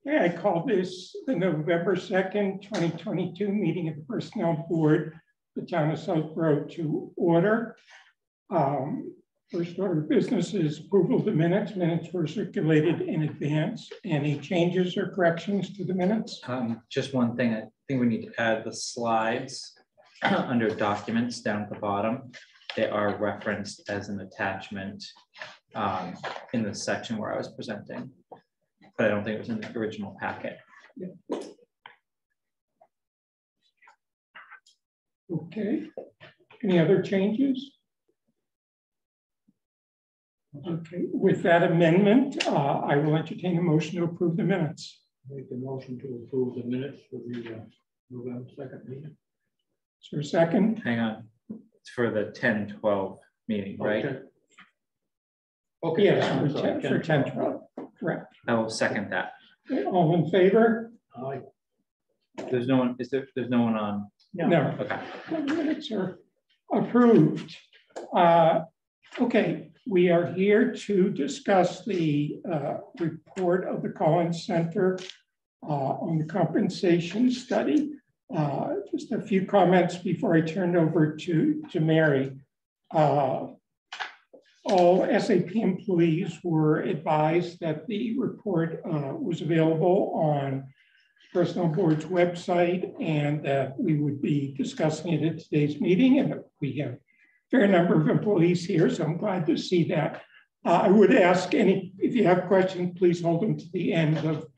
Yeah, I call this the November 2nd, 2022 meeting of the Personnel Board, the Town of Southborough to order. First order of business is approval of the minutes. Minutes were circulated in advance. Any changes or corrections to the minutes? Just one thing, I think we need to add the slides under documents down at the bottom. They are referenced as an attachment in the section where I was presenting, but I don't think it was in the original packet. Yeah. Okay. Any other changes? Okay. With that amendment, I will entertain a motion to approve the minutes. Make the motion to approve the minutes for the November 2nd meeting. Is there a second? Hang on. It's for the 10-12 meeting, right? Okay. Okay. Yes, for 10-12. Correct. I will second that. Okay, all in favor? Aye. There's no one. There's no one on? No. Okay. The minutes are approved. Okay, we are here to discuss the report of the Collins Center on the compensation study. Just a few comments before I turn over to Mary. All SAP employees were advised that the report was available on Personnel Board's website and that we would be discussing it at today's meeting, and we have a fair number of employees here, so I'm glad to see that. I would ask if you have questions, please hold them to the end of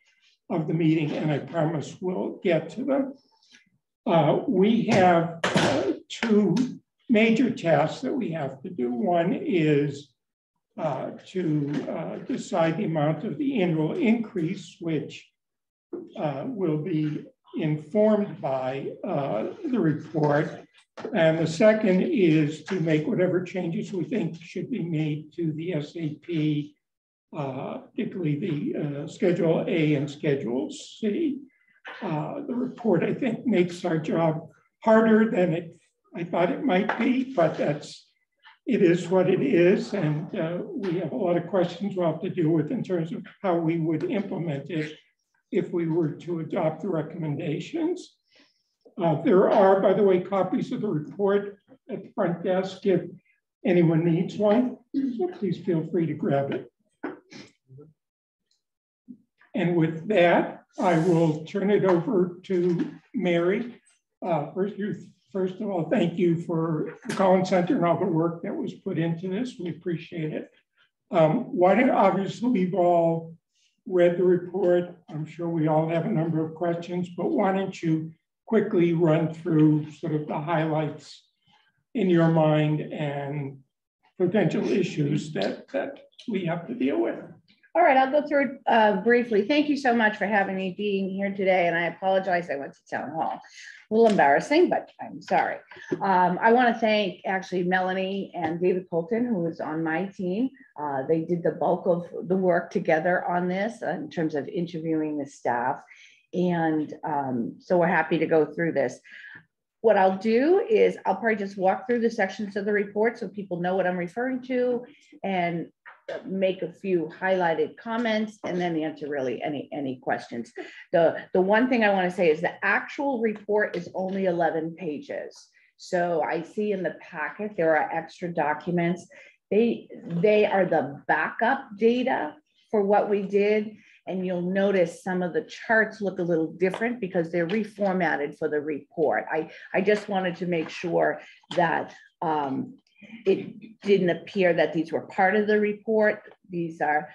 the meeting, and I promise we'll get to them. We have two major tasks that we have to do. One is to decide the amount of the annual increase, which will be informed by the report. And the second is to make whatever changes we think should be made to the SAP, particularly the Schedule A and Schedule C. The report, I think, makes our job harder than I thought it might be, but it is what it is. And we have a lot of questions we'll have to deal with in terms of how we would implement it if we were to adopt the recommendations. There are, by the way, copies of the report at the front desk if anyone needs one, so please feel free to grab it. And with that, I will turn it over to Mary. First of all, thank you for the Collins Center and all the work that was put into this. We appreciate it. Obviously, we've all read the report. I'm sure we all have a number of questions, but why don't you quickly run through sort of the highlights in your mind and potential issues that we have to deal with. All right, I'll go through it briefly. Thank you so much for having me being here today. And I apologize, I went to town hall. A little embarrassing, but I'm sorry. I want to thank actually Melanie and David Colton, who was on my team. They did the bulk of the work together on this in terms of interviewing the staff. And so we're happy to go through this. What I'll do is I'll probably just walk through the sections of the report so people know what I'm referring to and make a few highlighted comments and then answer really any questions. The one thing I want to say is the actual report is only 11 pages. So I see in the packet there are extra documents. They are the backup data for what we did. And you'll notice some of the charts look a little different because they're reformatted for the report. I just wanted to make sure that it didn't appear that these were part of the report. These are,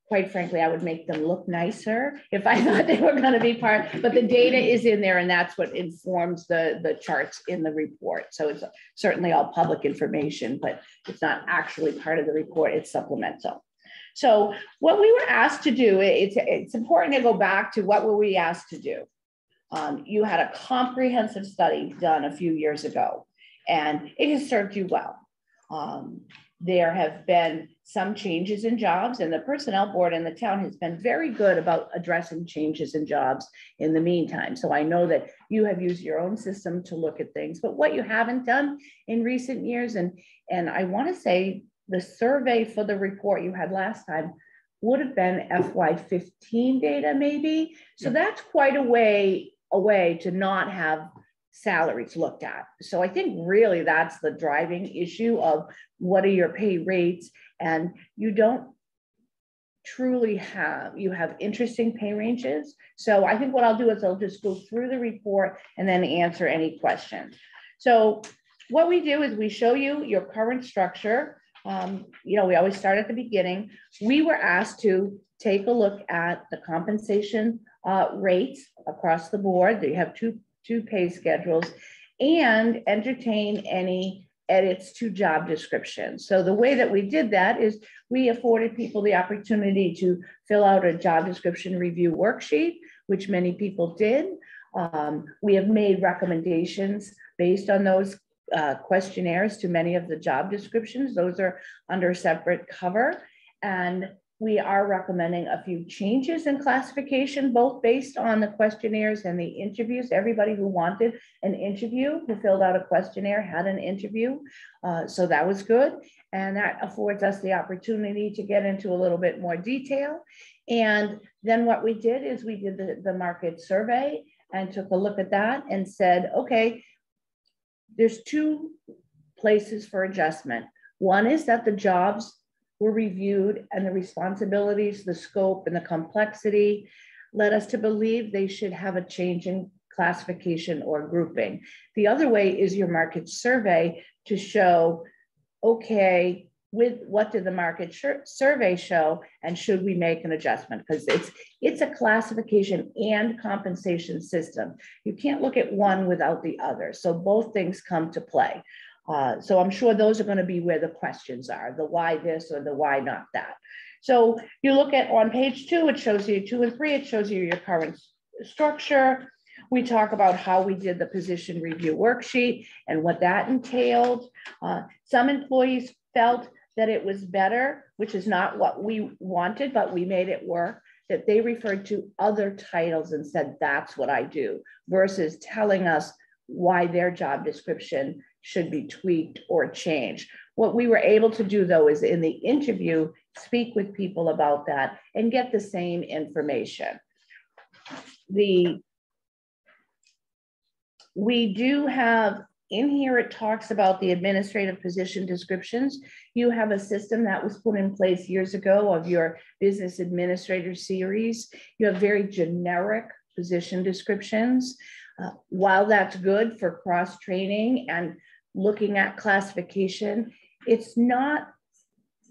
quite frankly, I would make them look nicer if I thought they were going to be part, but the data is in there and that's what informs the charts in the report. So it's certainly all public information, but it's not actually part of the report, it's supplemental. So what we were asked to do, it's important to go back to what were we asked to do. You had a comprehensive study done a few years ago, and it has served you well. There have been some changes in jobs, and the personnel board in the town has been very good about addressing changes in jobs in the meantime. So I know that you have used your own system to look at things, but what you haven't done in recent years, and I want to say the survey for the report you had last time would have been FY15 data maybe. So that's quite a way away to not have salaries looked at. So I think really that's the driving issue of what are your pay rates, and you don't truly you have interesting pay ranges. So I think what I'll do is I'll just go through the report and then answer any questions. So what we do is we show you your current structure. We always start at the beginning. We were asked to take a look at the compensation rates across the board. They have two pay schedules, and entertain any edits to job descriptions. So the way that we did that is we afforded people the opportunity to fill out a job description review worksheet, which many people did. We have made recommendations based on those questionnaires to many of the job descriptions. Those are under separate cover, and we are recommending a few changes in classification, both based on the questionnaires and the interviews. Everybody who wanted an interview, who filled out a questionnaire, had an interview. So that was good. And that affords us the opportunity to get into a little bit more detail. And then what we did is we did the market survey and took a look at that and said, okay, there's two places for adjustment. One is that the jobs were reviewed and the responsibilities, the scope, and the complexity led us to believe they should have a change in classification or grouping. The other way is your market survey to show, okay, with what did the market survey show, and should we make an adjustment? Because it's a classification and compensation system. You can't look at one without the other. So both things come to play. So I'm sure those are going to be where the questions are, the why this or the why not that. So you look at on page 2, it shows you 2 and 3, it shows you your current structure. We talk about how we did the position review worksheet and what that entailed. Some employees felt that it was better, which is not what we wanted, but we made it work, that they referred to other titles and said, that's what I do, versus telling us why their job description should be tweaked or changed. What we were able to do, though, is in the interview, speak with people about that and get the same information. We do have in here, it talks about the administrative position descriptions. You have a system that was put in place years ago of your business administrator series. You have very generic position descriptions. While that's good for cross-training and looking at classification, it's not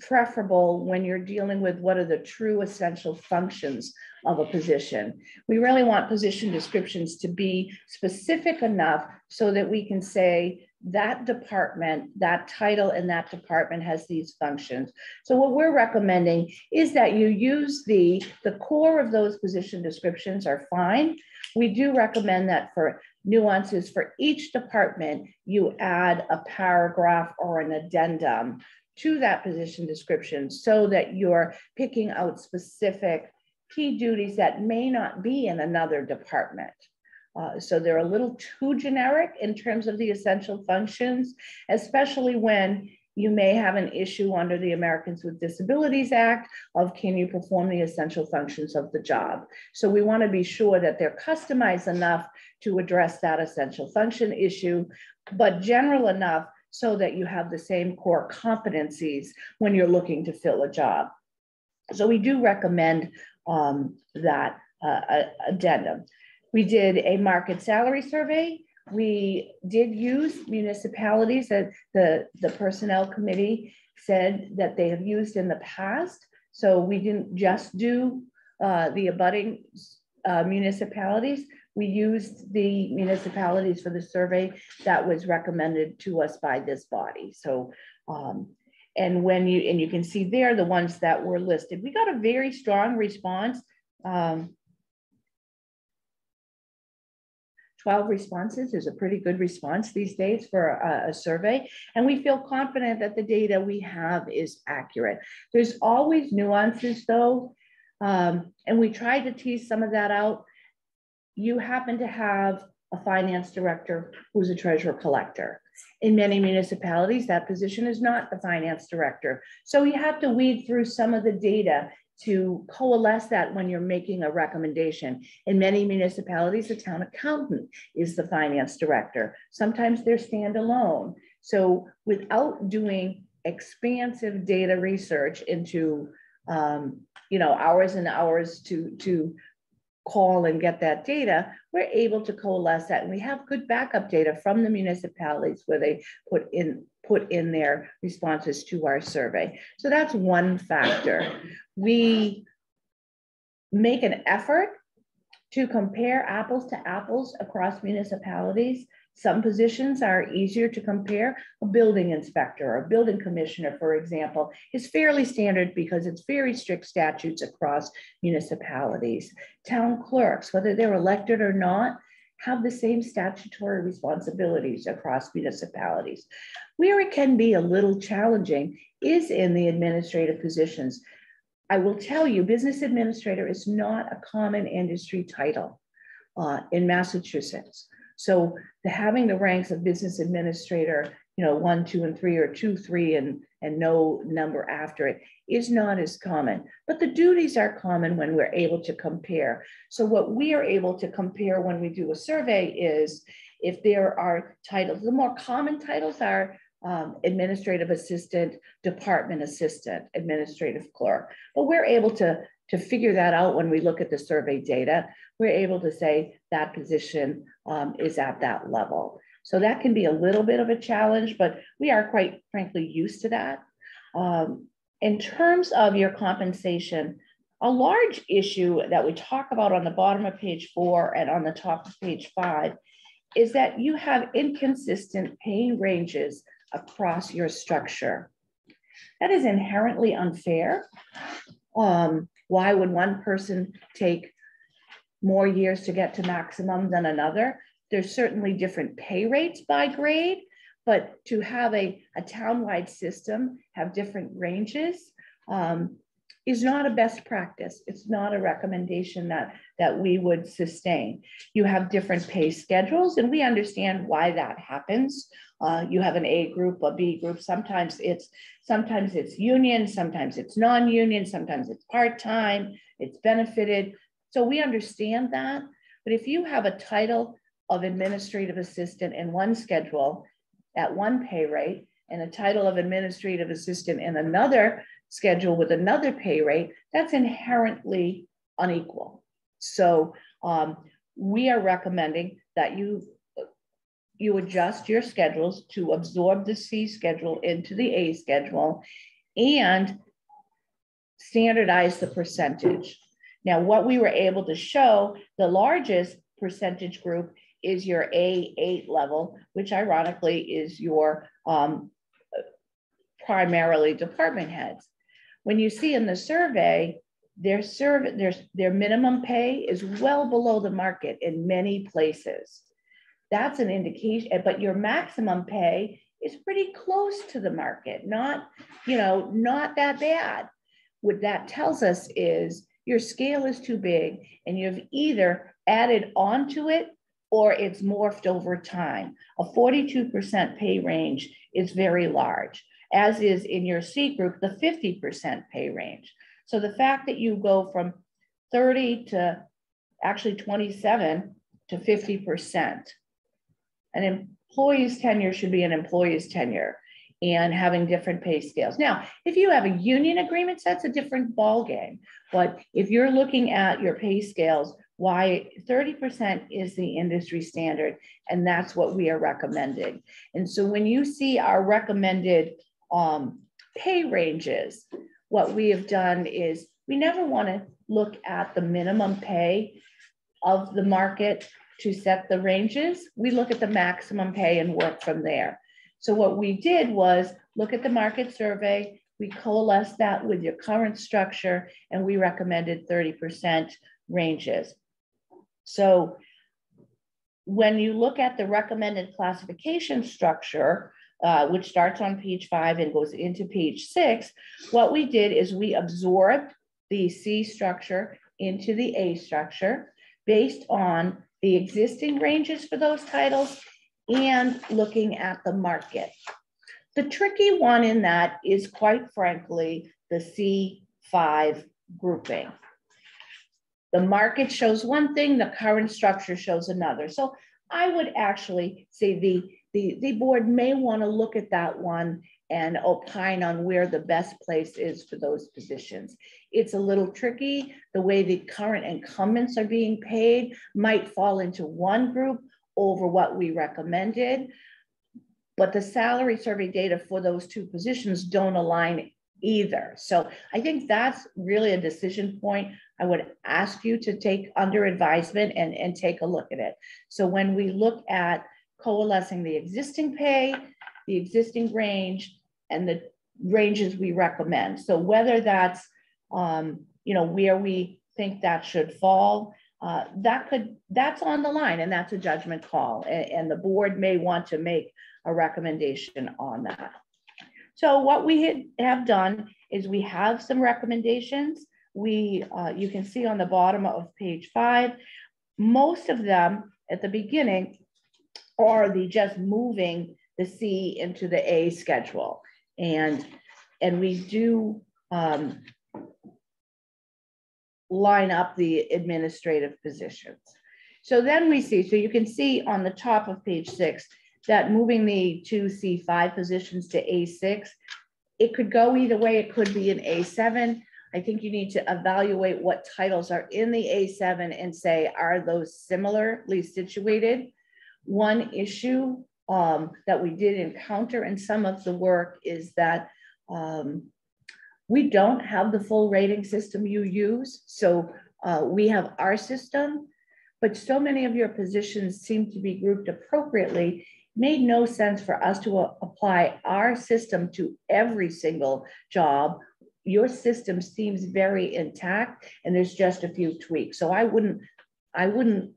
preferable when you're dealing with what are the true essential functions of a position. We really want position descriptions to be specific enough so that we can say that department, that title in that department has these functions. So what we're recommending is that you use the core of those position descriptions are fine. We do recommend that for nuances for each department, you add a paragraph or an addendum to that position description so that you're picking out specific key duties that may not be in another department. So they're a little too generic in terms of the essential functions, especially when you may have an issue under the Americans with Disabilities Act of can you perform the essential functions of the job? So we want to be sure that they're customized enough to address that essential function issue, but general enough so that you have the same core competencies when you're looking to fill a job. So we do recommend that addendum. We did a market salary survey. We did use municipalities that the personnel committee said that they have used in the past. So we didn't just do the abutting municipalities. We used the municipalities for the survey that was recommended to us by this body. So And you can see there the ones that were listed. We got a very strong response. 12 responses is a pretty good response these days for a survey. And we feel confident that the data we have is accurate. There's always nuances though. And we tried to tease some of that out. You happen to have a finance director who's a treasurer collector. In many municipalities, that position is not the finance director. So you have to weed through some of the data to coalesce that when you're making a recommendation. In many municipalities, the town accountant is the finance director. Sometimes they're standalone. So without doing expansive data research into hours and hours to call and get that data, we're able to coalesce that. And we have good backup data from the municipalities where they put in their responses to our survey. So that's one factor. We make an effort to compare apples to apples across municipalities. Some positions are easier to compare. A building inspector or a building commissioner, for example, is fairly standard because it's very strict statutes across municipalities. Town clerks, whether they're elected or not, have the same statutory responsibilities across municipalities. Where it can be a little challenging is in the administrative positions. I will tell you, business administrator is not a common industry title in Massachusetts. So having the ranks of business administrator, 1, 2, and 3, or 2, 3, and no number after it is not as common. But the duties are common when we're able to compare. So what we are able to compare when we do a survey is if there are titles. The more common titles are administrative assistant, department assistant, administrative clerk. But we're able to figure that out when we look at the survey data. We're able to say that position is at that level. So that can be a little bit of a challenge, but we are quite frankly used to that. In terms of your compensation, a large issue that we talk about on the bottom of page 4 and on the top of page 5 is that you have inconsistent pay ranges across your structure. That is inherently unfair. Why would one person take more years to get to maximum than another? There's certainly different pay rates by grade, but to have a town-wide system have different ranges is not a best practice. It's not a recommendation that we would sustain. You have different pay schedules, and we understand why that happens. You have an A group, a B group. Sometimes it's union, sometimes it's non-union, sometimes it's part-time, it's benefited. So we understand that. But if you have a title of administrative assistant in one schedule at one pay rate and a title of administrative assistant in another schedule with another pay rate, that's inherently unequal. So we are recommending that you adjust your schedules to absorb the C schedule into the A schedule and standardize the percentage. Now, what we were able to show, the largest percentage group is your A8 level, which ironically is your primarily department heads. When you see in the survey, their minimum pay is well below the market in many places. That's an indication, but your maximum pay is pretty close to the market, not that bad. What that tells us is your scale is too big and you've either added onto it or it's morphed over time. A 42% pay range is very large, as is in your C group, the 50% pay range. So the fact that you go from 30 to actually 27 to 50%, an employee's tenure should be an employee's tenure and having different pay scales. Now, if you have a union agreement, that's a different ballgame. But if you're looking at your pay scales, why 30% is the industry standard, and that's what we are recommending. And so when you see our recommended pay ranges, what we have done is we never want to look at the minimum pay of the market to set the ranges. We look at the maximum pay and work from there. So what we did was look at the market survey, we coalesced that with your current structure, and we recommended 30% ranges. So when you look at the recommended classification structure, which starts on page 5 and goes into page 6, what we did is we absorbed the C structure into the A structure based on the existing ranges for those titles and looking at the market. The tricky one in that is, quite frankly, the C5 grouping. The market shows one thing, the current structure shows another. So I would actually say the board may want to look at that one and opine on where the best place is for those positions. It's a little tricky. The way the current incumbents are being paid might fall into one group over what we recommended, but the salary survey data for those two positions don't align either. So I think that's really a decision point I would ask you to take under advisement and take a look at it. So when we look at coalescing the existing pay, the existing range, and the ranges we recommend. So whether that's, where we think that should fall, that's on the line, and that's a judgment call. And the board may want to make a recommendation on that. So what we have done is we have some recommendations. You can see on the bottom of page 5, most of them at the beginning are just moving the C into the A schedule. And we do line up the administrative positions. So then we see, so you can see on the top of page 6, that moving the 2 C5 positions to A6, it could go either way. It could be an A7. I think you need to evaluate what titles are in the A7 and say, are those similarly situated? One issue that we did encounter in some of the work is that we don't have the full rating system you use. So we have our system, but so many of your positions seem to be grouped appropriately. Made no sense for us to apply our system to every single job. Your system seems very intact and there's just a few tweaks. So I wouldn't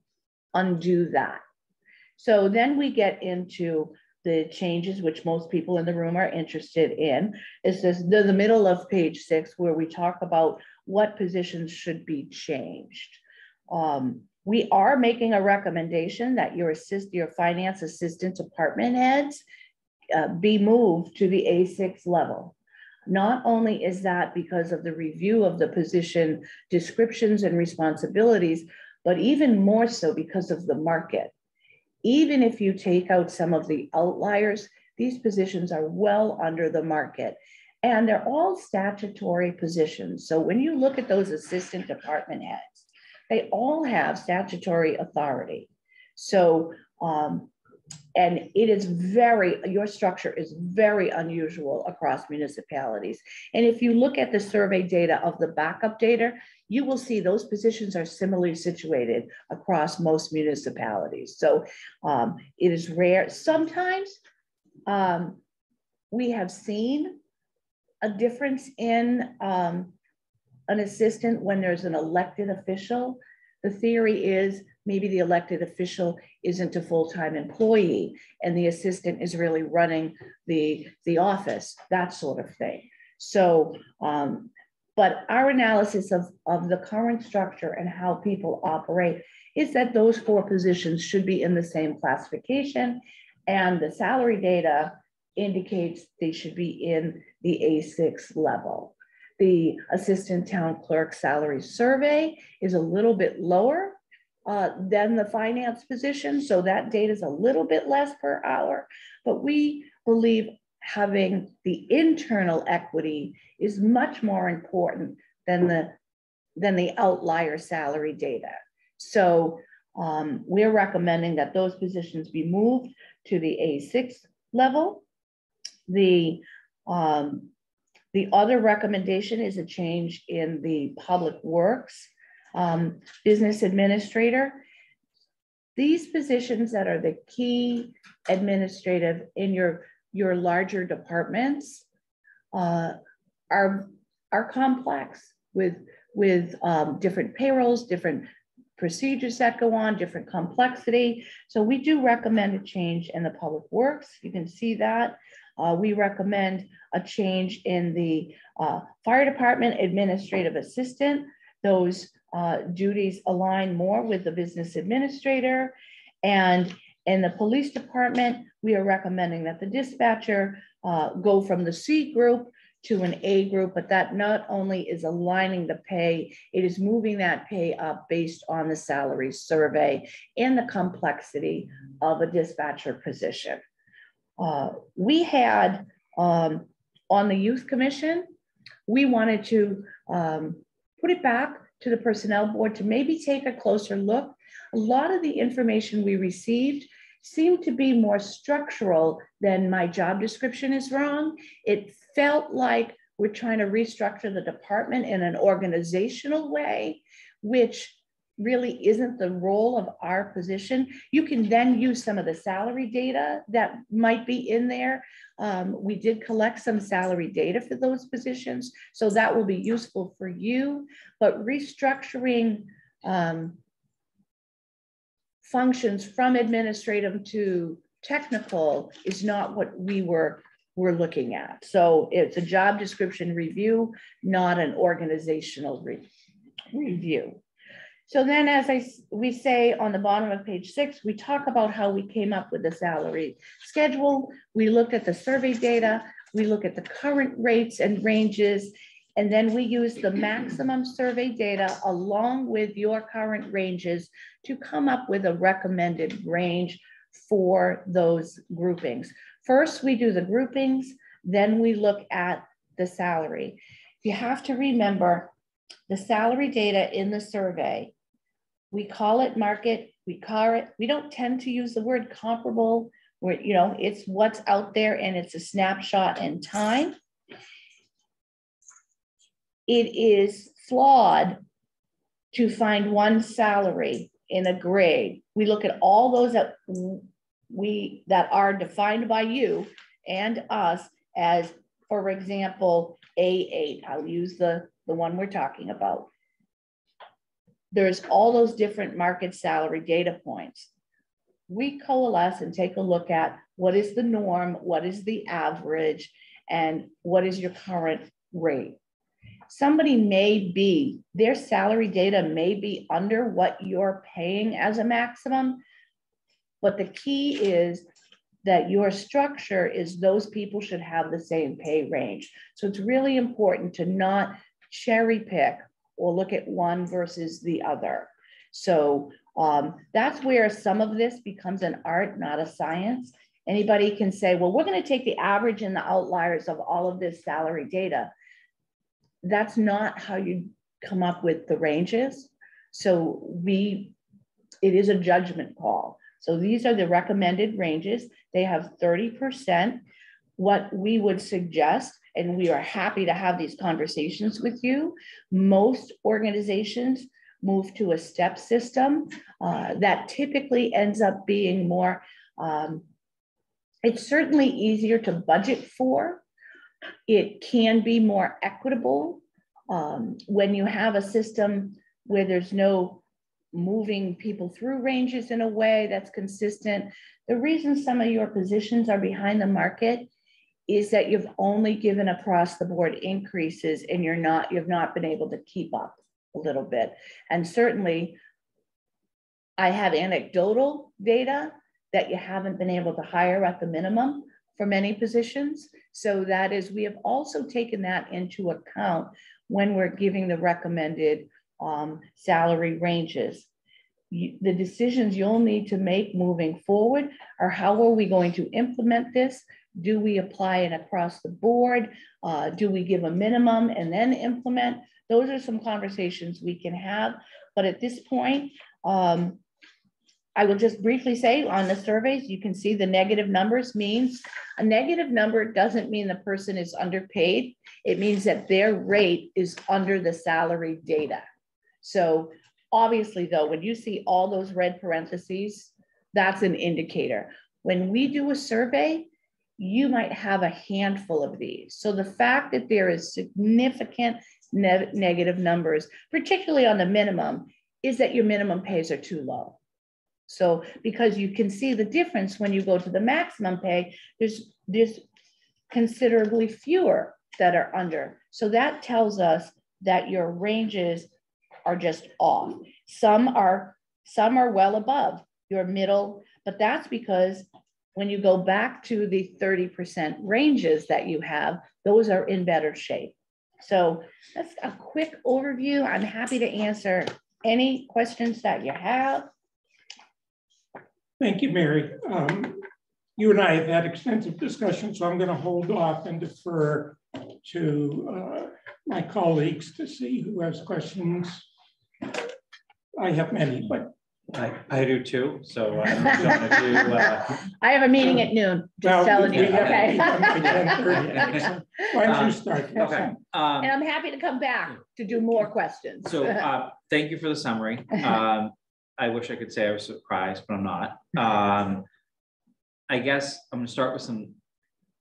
undo that. So then we get into the changes, which most people in the room are interested in. It's the middle of page 6, where we talk about what positions should be changed. We are making a recommendation that your finance assistant department heads be moved to the A6 level. Not only is that because of the review of the position descriptions and responsibilities, but even more so because of the market. Even if you take out some of the outliers, these positions are well under the market, and they're all statutory positions. So when you look at those assistant department heads, they all have statutory authority. So, and it is your structure is very unusual across municipalities. And if you look at the survey data of the backup data, you will see those positions are similarly situated across most municipalities. So it is rare. Sometimes we have seen a difference in an assistant when there's an elected official. The theory is maybe the elected official isn't a full-time employee and the assistant is really running the office, that sort of thing. So, but our analysis of the current structure and how people operate is that those 4 positions should be in the same classification, and the salary data indicates they should be in the A6 level. The assistant town clerk salary survey is a little bit lower than the finance position. So that data is a little bit less per hour, but we believe having the internal equity is much more important than the outlier salary data. So we're recommending that those positions be moved to the A6 level. The other recommendation is a change in the public works business administrator. These positions that are the key administrative in your your larger departments are complex with different payrolls, different procedures that go on, different complexity. So we do recommend a change in the public works. You can see that. We recommend a change in the fire department administrative assistant. Those duties align more with the business administrator. And in the police department, we are recommending that the dispatcher go from the C group to an A group, but that not only is aligning the pay, it is moving that pay up based on the salary survey and the complexity of a dispatcher position. We had on the youth commission, we wanted to put it back to the personnel board to maybe take a closer look. A lot of the information we received seemed to be more structural than my job description is wrong. It felt like we're trying to restructure the department in an organizational way, which really isn't the role of our position. You can then use some of the salary data that might be in there. We did collect some salary data for those positions, so that will be useful for you, but restructuring functions from administrative to technical is not what we're looking at. So it's a job description review, not an organizational review. So then, as we say on the bottom of page 6, we talk about how we came up with the salary schedule. We looked at the survey data, we look at the current rates and ranges, and then we use the maximum survey data along with your current ranges to come up with a recommended range for those groupings. First, we do the groupings, then we look at the salary. You have to remember the salary data in the survey, we call it market, we don't tend to use the word comparable, where, you know, it's what's out there and it's a snapshot in time. It is flawed to find one salary in a grade. We look at all those that are defined by you and us as, for example, A8. I'll use the one we're talking about. There's all those different market salary data points. We coalesce and take a look at what is the norm, what is the average, and what is your current rate. Somebody may be, their salary data may be under what you're paying as a maximum, but the key is that your structure is those people should have the same pay range. So it's really important to not cherry pick or look at one versus the other. So that's where some of this becomes an art, not a science. Anybody can say, well, we're going to take the average and the outliers of all of this salary data. That's not how you come up with the ranges. So it is a judgment call. So these are the recommended ranges. They have 30%. What we would suggest, and we are happy to have these conversations with you, most organizations move to a step system that typically ends up being more, it's certainly easier to budget for. It can be more equitable when you have a system where there's no moving people through ranges in a way that's consistent. The reason some of your positions are behind the market is that you've only given across the board increases and you've not been able to keep up a little bit. And certainly I have anecdotal data that you haven't been able to hire at the minimum for many positions. So that is, we have also taken that into account when we're giving the recommended salary ranges. The decisions you'll need to make moving forward are how are we going to implement this? Do we apply it across the board? Do we give a minimum and then implement? Those are some conversations we can have. But at this point, I will just briefly say on the surveys, you can see the negative numbers means a negative number doesn't mean the person is underpaid. It means that their rate is under the salary data. So obviously though, when you see all those red parentheses, that's an indicator. When we do a survey, you might have a handful of these. So the fact that there is significant negative numbers, particularly on the minimum, is that your minimum pays are too low. So because you can see the difference when you go to the maximum pay, there's considerably fewer that are under. So that tells us that your ranges are just off. Some are well above your middle, but that's because when you go back to the 30% ranges that you have, those are in better shape. So that's a quick overview. I'm happy to answer any questions that you have. Thank you, Mary. You and I have had extensive discussion, so I'm going to hold off and defer to my colleagues to see who has questions. I have many, but I do too. So I don't I have a meeting at noon. Just telling you. Okay. Why don't you start? Okay. And I'm happy to come back to do more questions. So thank you for the summary. I wish I could say I was surprised, but I'm not. I guess I'm gonna start with some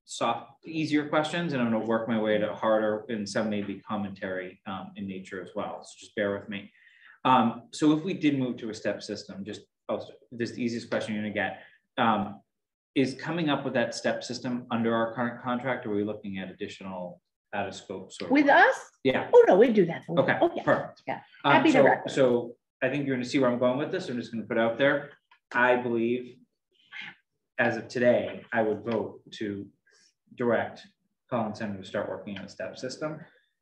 soft, easier questions, and I'm gonna work my way to harder and some maybe commentary in nature as well. So just bear with me. So if we did move to a step system, this is the easiest question you're gonna get. Is coming up with that step system under our current contract, or are we looking at additional out of scope sort of with work? us? Yeah. Oh no, we do that. Okay, oh, yeah. Perfect. Yeah, happy to record. So I think you're gonna see where I'm going with this. I'm just gonna put out there. I believe as of today, I would vote to direct Colin Center to start working on a step system.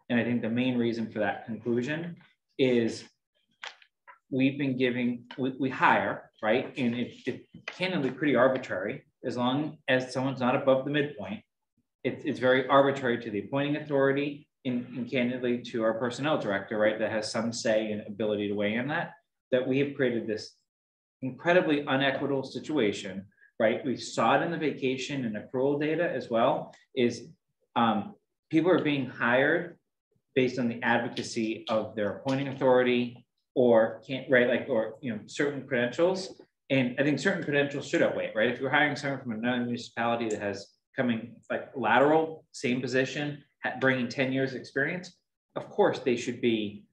And I think the main reason for that conclusion is we've been giving, we hire, right? And it's candidly pretty arbitrary. As long as someone's not above the midpoint, it's very arbitrary to the appointing authority and candidly to our personnel director, right? That has some say and ability to weigh in that we have created this incredibly unequitable situation, right? We saw it in the vacation and accrual data as well, is people are being hired based on the advocacy of their appointing authority or certain credentials. And I think certain credentials should outweigh it, right? If you're hiring someone from another municipality that has coming like lateral, same position, bringing 10 years experience, of course they should be,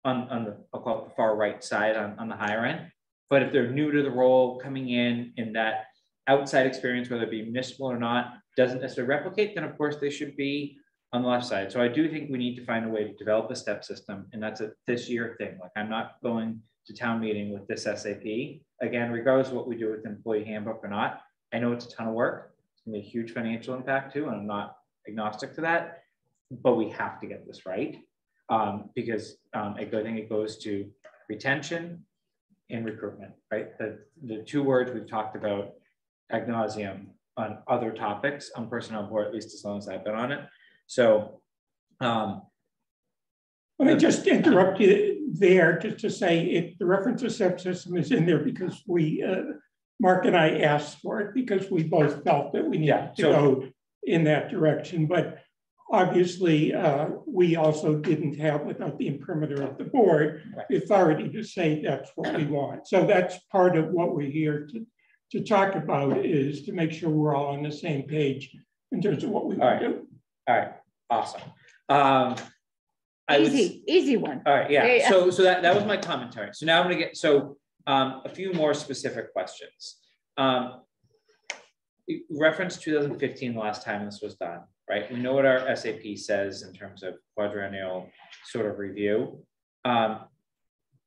on the, I'll call it the far right side on the higher end. But if they're new to the role, coming in and that outside experience, whether it be municipal or not, doesn't necessarily replicate, then of course they should be on the left side. So I do think we need to find a way to develop a step system, and that's a this year thing. Like I'm not going to town meeting with this SAP. Again, regardless of what we do with the employee handbook or not, I know it's a ton of work. It's gonna be a huge financial impact too, and I'm not agnostic to that, but we have to get this right because I think it goes to retention and recruitment, right? The two words we've talked about ad nauseum on other topics on personnel board, at least as long as I've been on it. So let me just interrupt you there just to say the reference to step system is in there because we, Mark and I asked for it because we both felt that we needed to go in that direction. But obviously, we also didn't have, without the imprimatur of the board, the authority to say that's what we want. So that's part of what we're here to talk about, is to make sure we're all on the same page in terms of what we want to do. All right, awesome. Easy one. All right, yeah. So that was my commentary. So now I'm gonna get a few more specific questions. Reference 2015, the last time this was done, right? We know what our SAP says in terms of quadrennial sort of review, but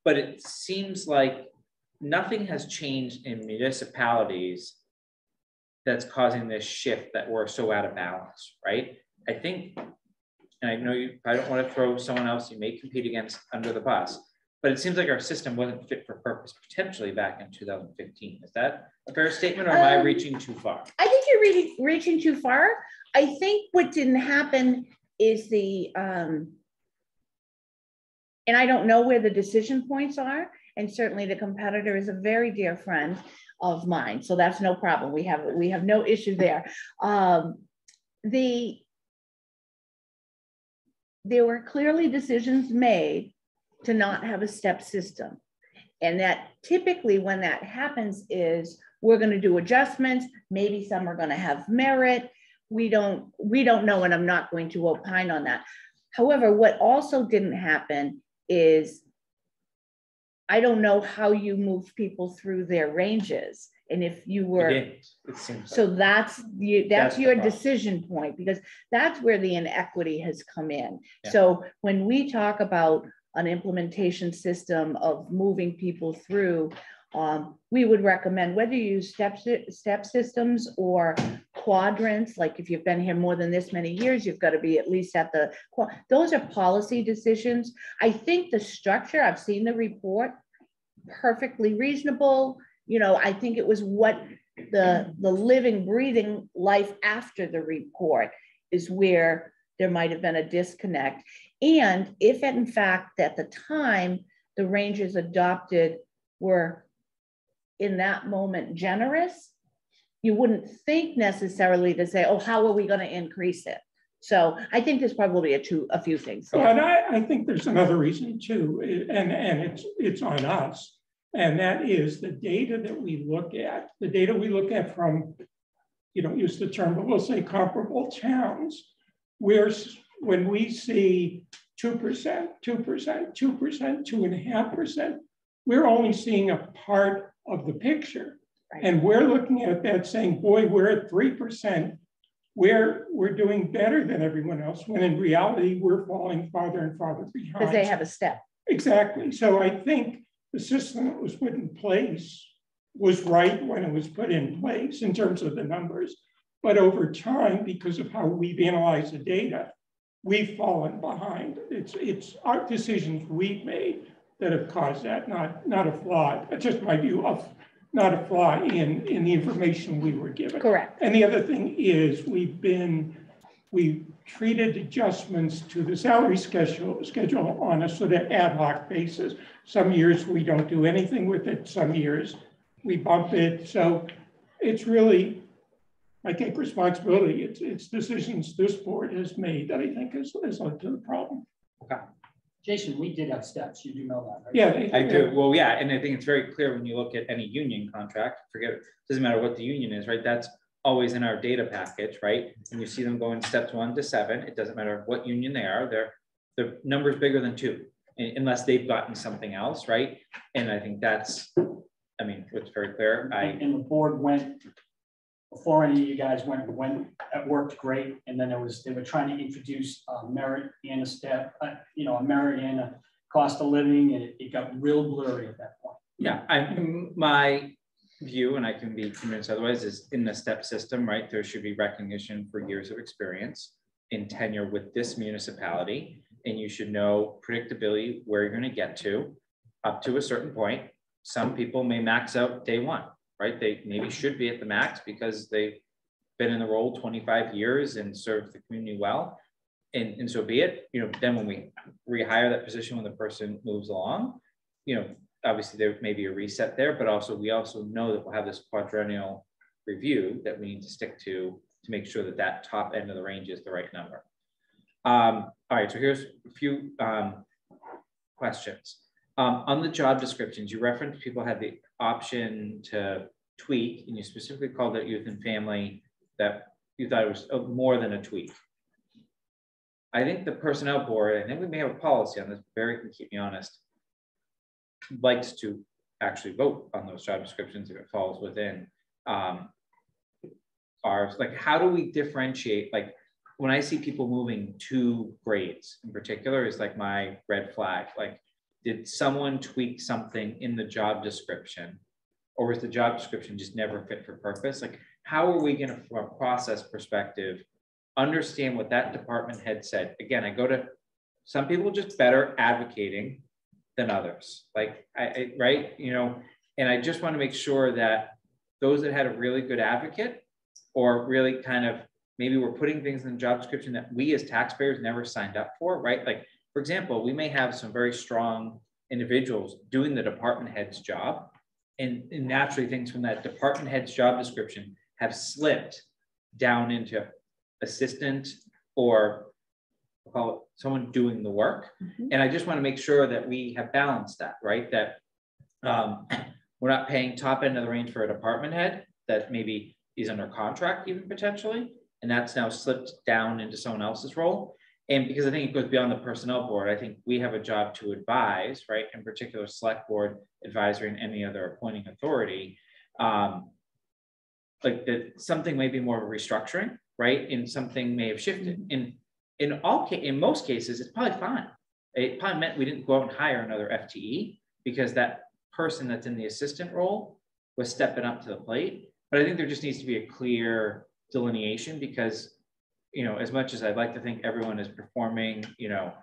it seems like nothing has changed in municipalities that's causing this shift that we're so out of balance, right? I think, and I know I don't want to throw someone else you may compete against under the bus, but it seems like our system wasn't fit for purpose potentially back in 2015. Is that a fair statement, or am I reaching too far? I think you're reaching too far. I think what didn't happen is and I don't know where the decision points are, and certainly the competitor is a very dear friend of mine, so that's no problem. We have no issue there. There were clearly decisions made to not have a step system. And that typically when that happens is we're going to do adjustments. Maybe some are going to have merit. We don't know, and I'm not going to opine on that. However, what also didn't happen is I don't know how you move people through their ranges. And if you were, It seems so like. that's your That's the problem. decision point, because that's where the inequity has come in. Yeah. So when we talk about an implementation system of moving people through, we would recommend whether you use step systems or quadrants, like if you've been here more than this many years, you've got to be at least at the, those are policy decisions. I think the structure, I've seen the report, perfectly reasonable. You know, I think it was what the living, breathing life after the report is where there might have been a disconnect. And if in fact, at the time, the ranges adopted were in that moment generous, you wouldn't think necessarily to say, oh, how are we going to increase it? So I think there's probably a few things. Well, and I think there's another reason too, and it's on us. And that is the data that we look at, from, you don't use the term, but we'll say comparable towns, where when we see 2%, 2%, 2%, 2.5%, we're only seeing a part of the picture. Right. And we're looking at that saying, boy, we're at 3%. We're doing better than everyone else, when in reality, we're falling farther and farther behind. Because they have a step. Exactly. So I think the system that was put in place was right when it was put in place in terms of the numbers. But over time, because of how we've analyzed the data, we've fallen behind. It's our decisions we've made that have caused that, not a flaw. It's just my view of not a flaw in the information we were given. Correct. And the other thing is we've treated adjustments to the salary schedule on a sort of ad hoc basis. Some years we don't do anything with it. Some years we bump it. So it's really, I take responsibility. It's decisions this board has made that I think has led to the problem. Okay. Jason, we did have steps. You do know that, right? Yeah, I do. Well, yeah, and I think it's very clear when you look at any union contract, forget it, doesn't matter what the union is, right? That's always in our data package, right? And you see them going steps 1 to 7. It doesn't matter what union they are, the number's bigger than 2, unless they've gotten something else, right? And I think that's, I mean, it's very clear. And the board went, before any of you guys went, it worked great. And then they were trying to introduce merit and a step, a merit and a cost of living, and it got real blurry at that point. Yeah, my view, and I can be convinced otherwise, is in the step system, right? There should be recognition for years of experience in tenure with this municipality, and you should know predictability where you're going to get to up to a certain point. Some people may max out day 1, right? They maybe should be at the max because they've been in the role 25 years and served the community well, and so be it. You know, then when we rehire that position, when the person moves along, you know, obviously there may be a reset there, but also we also know that we'll have this quadrennial review that we need to stick to make sure that that top end of the range is the right number. All right, so here's a few questions. On the job descriptions, you referenced people had the option to tweak, and you specifically called it youth and family, that you thought it was more than a tweak. I think the personnel board, and then we may have a policy on this, Barry can keep me honest, likes to actually vote on those job descriptions if it falls within ours. Like, how do we differentiate? Like, when I see people moving 2 grades in particular is like my red flag. Like, did someone tweak something in the job description, or was the job description just never fit for purpose? Like, how are we going to, from a process perspective, understand what that department head said? Again, I go to some people just better advocating than others, like right, you know, and I just want to make sure that those that had a really good advocate, or really kind of maybe we're putting things in the job description that we as taxpayers never signed up for, right? Like, for example, we may have some very strong individuals doing the department head's job, and naturally things from that department head's job description have slipped down into assistant, or we'll call it someone doing the work. And I just want to make sure that we have balanced that, right? That We're not paying top end of the range for a department head that maybe is under contract even potentially, and that's now slipped down into someone else's role. And because I think it goes beyond the personnel board, I think we have a job to advise, right? In particular, select board, advisory, and any other appointing authority. Like that something may be more of a restructuring, right? And something may have shifted. In most cases, it's probably fine. It probably meant we didn't go out and hire another FTE because that person that's in the assistant role was stepping up to the plate. But I think there just needs to be a clear delineation because, you know, as much as I'd like to think everyone is performing, you know,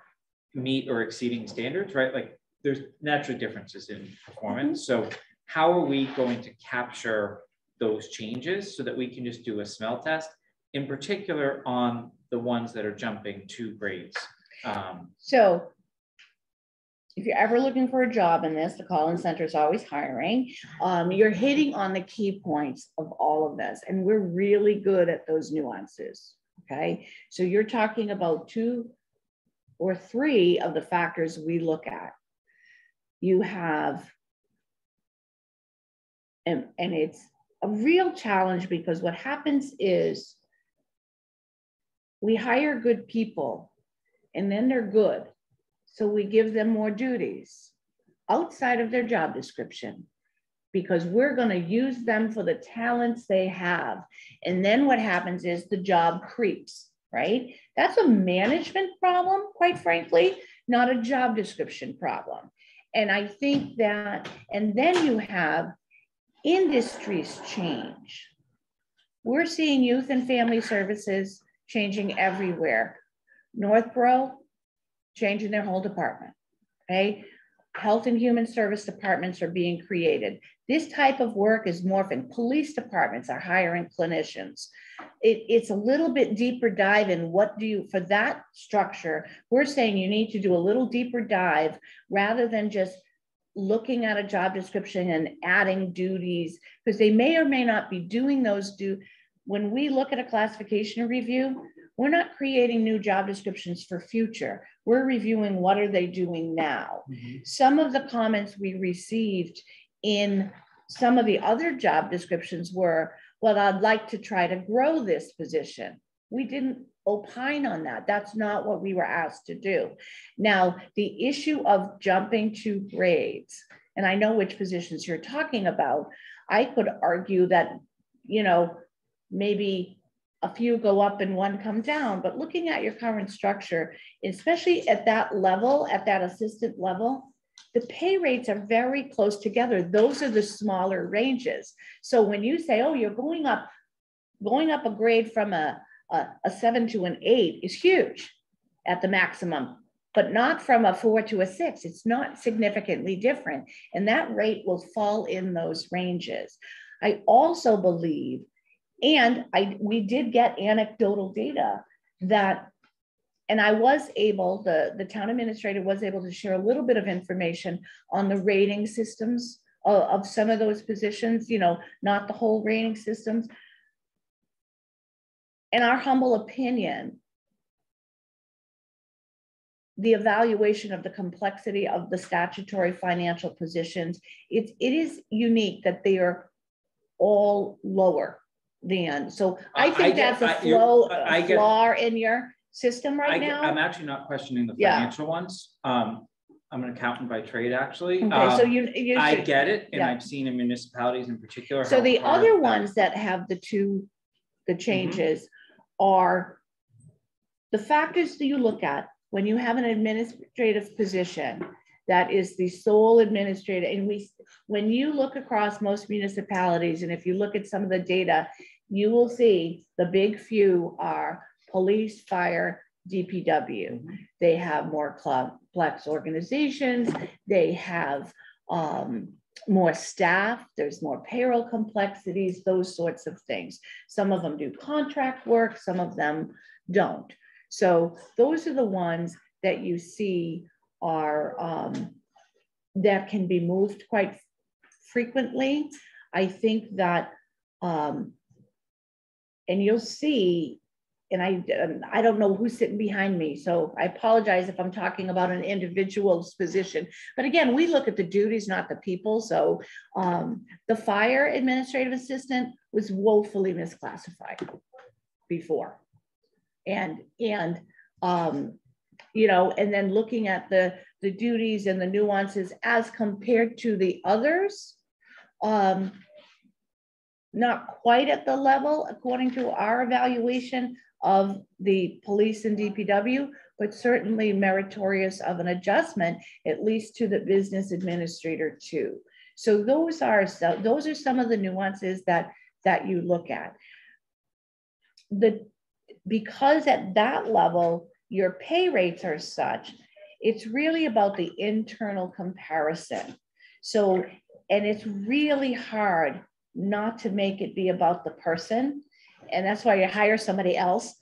meet or exceeding standards, right? Like there's natural differences in performance. So how are we going to capture those changes so that we can just do a smell test, in particular on the ones that are jumping 2 grades? So if you're ever looking for a job in this, the call-in center is always hiring. You're hitting on the key points of all of this, and we're really good at those nuances, okay? So you're talking about 2 or 3 of the factors we look at. You have, and it's a real challenge because what happens is we hire good people and then they're good. So we give them more duties outside of their job description because we're going to use them for the talents they have. And then what happens is the job creeps, right? That's a management problem, quite frankly, not a job description problem. And I think that, and then you have industries change. We're seeing youth and family services changing everywhere. Northborough, changing their whole department, okay? Health and Human Service departments are being created. This type of work is morphing. Police departments are hiring clinicians. It's a little bit deeper dive in what do you, for that structure, we're saying you need to do a little deeper dive rather than just looking at a job description and adding duties, because they may or may not be doing those when we look at a classification review, we're not creating new job descriptions for future. We're reviewing what are they doing now. Some of the comments we received in some of the other job descriptions were, well, I'd like to try to grow this position. We didn't opine on that. That's not what we were asked to do. Now, the issue of jumping 2 grades, and I know which positions you're talking about, I could argue that, you know, maybe a few go up and 1 come down, but looking at your current structure, especially at that level, at that assistant level, the pay rates are very close together. Those are the smaller ranges. So when you say, oh, you're going up a grade from a 7 to an 8 is huge at the maximum, but not from a 4 to a 6. It's not significantly different. And that rate will fall in those ranges. I also believe, and we did get anecdotal data that, and I was able, the town administrator was able to share a little bit of information on the rating systems of some of those positions, you know, not the whole rating systems. In our humble opinion, the evaluation of the complexity of the statutory financial positions, it is unique that they are all lower than. So I think that's a flaw in your system right now. I'm actually not questioning the financial ones. I'm an accountant by trade, actually. Okay, so I get it, and I've seen in municipalities in particular. So the other ones that have the changes are the factors that you look at when you have an administrative position that is the sole administrator. And when you look across most municipalities, and if you look at some of the data, you will see the big few are police, fire, DPW. They have more complex organizations. They have more staff. There's more payroll complexities, those sorts of things. Some of them do contract work, some of them don't. So those are the ones that you see are that can be moved quite frequently. I think that, and you'll see I don't know who's sitting behind me, so I apologize if I'm talking about an individual's position. But again, we look at the duties, not the people. So the fire administrative assistant was woefully misclassified before. And you know, and then looking at the duties and the nuances as compared to the others, not quite at the level according to our evaluation of the police and DPW, but certainly meritorious of an adjustment, at least to the business administrator too. So those are some of the nuances that you look at. Because at that level, your pay rates are such, it's really about the internal comparison. So, and it's really hard not to make it be about the person. And that's why you hire somebody else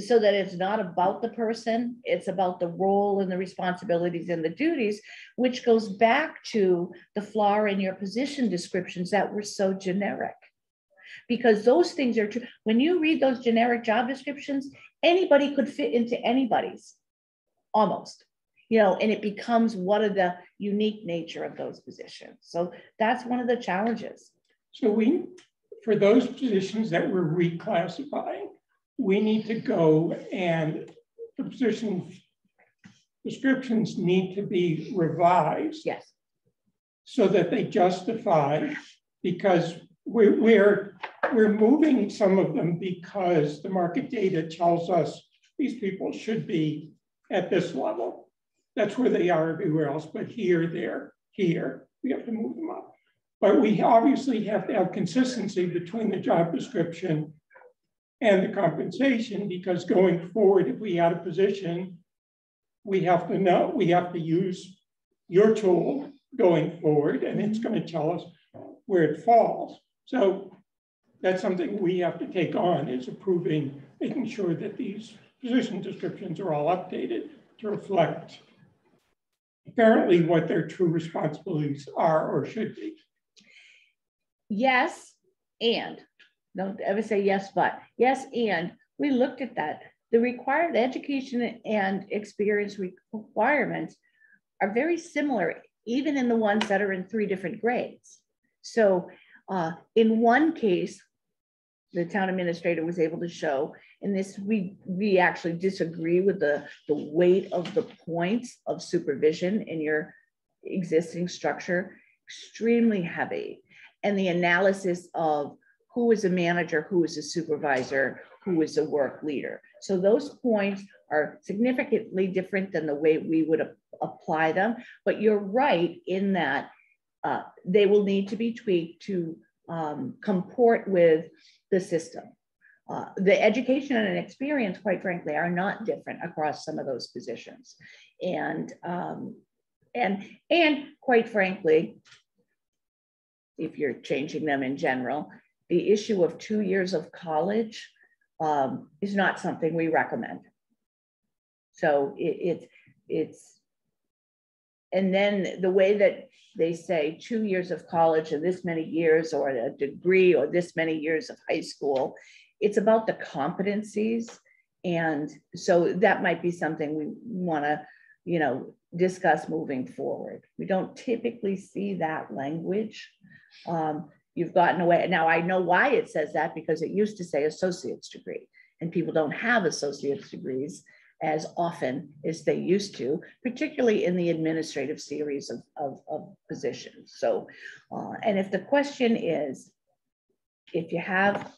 so that it's not about the person, it's about the role and the responsibilities and the duties, which goes back to the flaw in your position descriptions that were so generic. Because those things are true. When you read those generic job descriptions, anybody could fit into anybody's, almost, you know, and it becomes one of the unique nature of those positions. So that's one of the challenges. So for those positions that we're reclassifying, we need to go and the position descriptions need to be revised. Yes. So that they justify, because we're moving some of them because the market data tells us these people should be at this level. That's where they are everywhere else, but here, there, here, we have to move them up. But we obviously have to have consistency between the job description and the compensation, because going forward, if we add a position, we have to know, we have to use your tool going forward, and it's going to tell us where it falls. So that's something we have to take on, is approving, making sure that these position descriptions are all updated to reflect apparently what their true responsibilities are or should be. Yes, and don't ever say yes, but yes, and we looked at that. The required education and experience requirements are very similar, even in the ones that are in 3 different grades. So in one case, the town administrator was able to show, and this we actually disagree with the weight of the points of supervision in your existing structure, extremely heavy. And the analysis of who is a manager, who is a supervisor, who is a work leader. So those points are significantly different than the way we would apply them. But you're right in that they will need to be tweaked to comport with the system. The education and experience, quite frankly, are not different across some of those positions. And quite frankly, if you're changing them in general, the issue of 2 years of college is not something we recommend. So it's, and then the way that they say 2 years of college and this many years, or a degree, or this many years of high school, it's about the competencies. And so that might be something we want to, you know, discuss moving forward. We don't typically see that language. You've gotten away. Now I know why it says that, because it used to say associate's degree, and people don't have associate's degrees as often as they used to, particularly in the administrative series of positions. So, and if the question is, if you have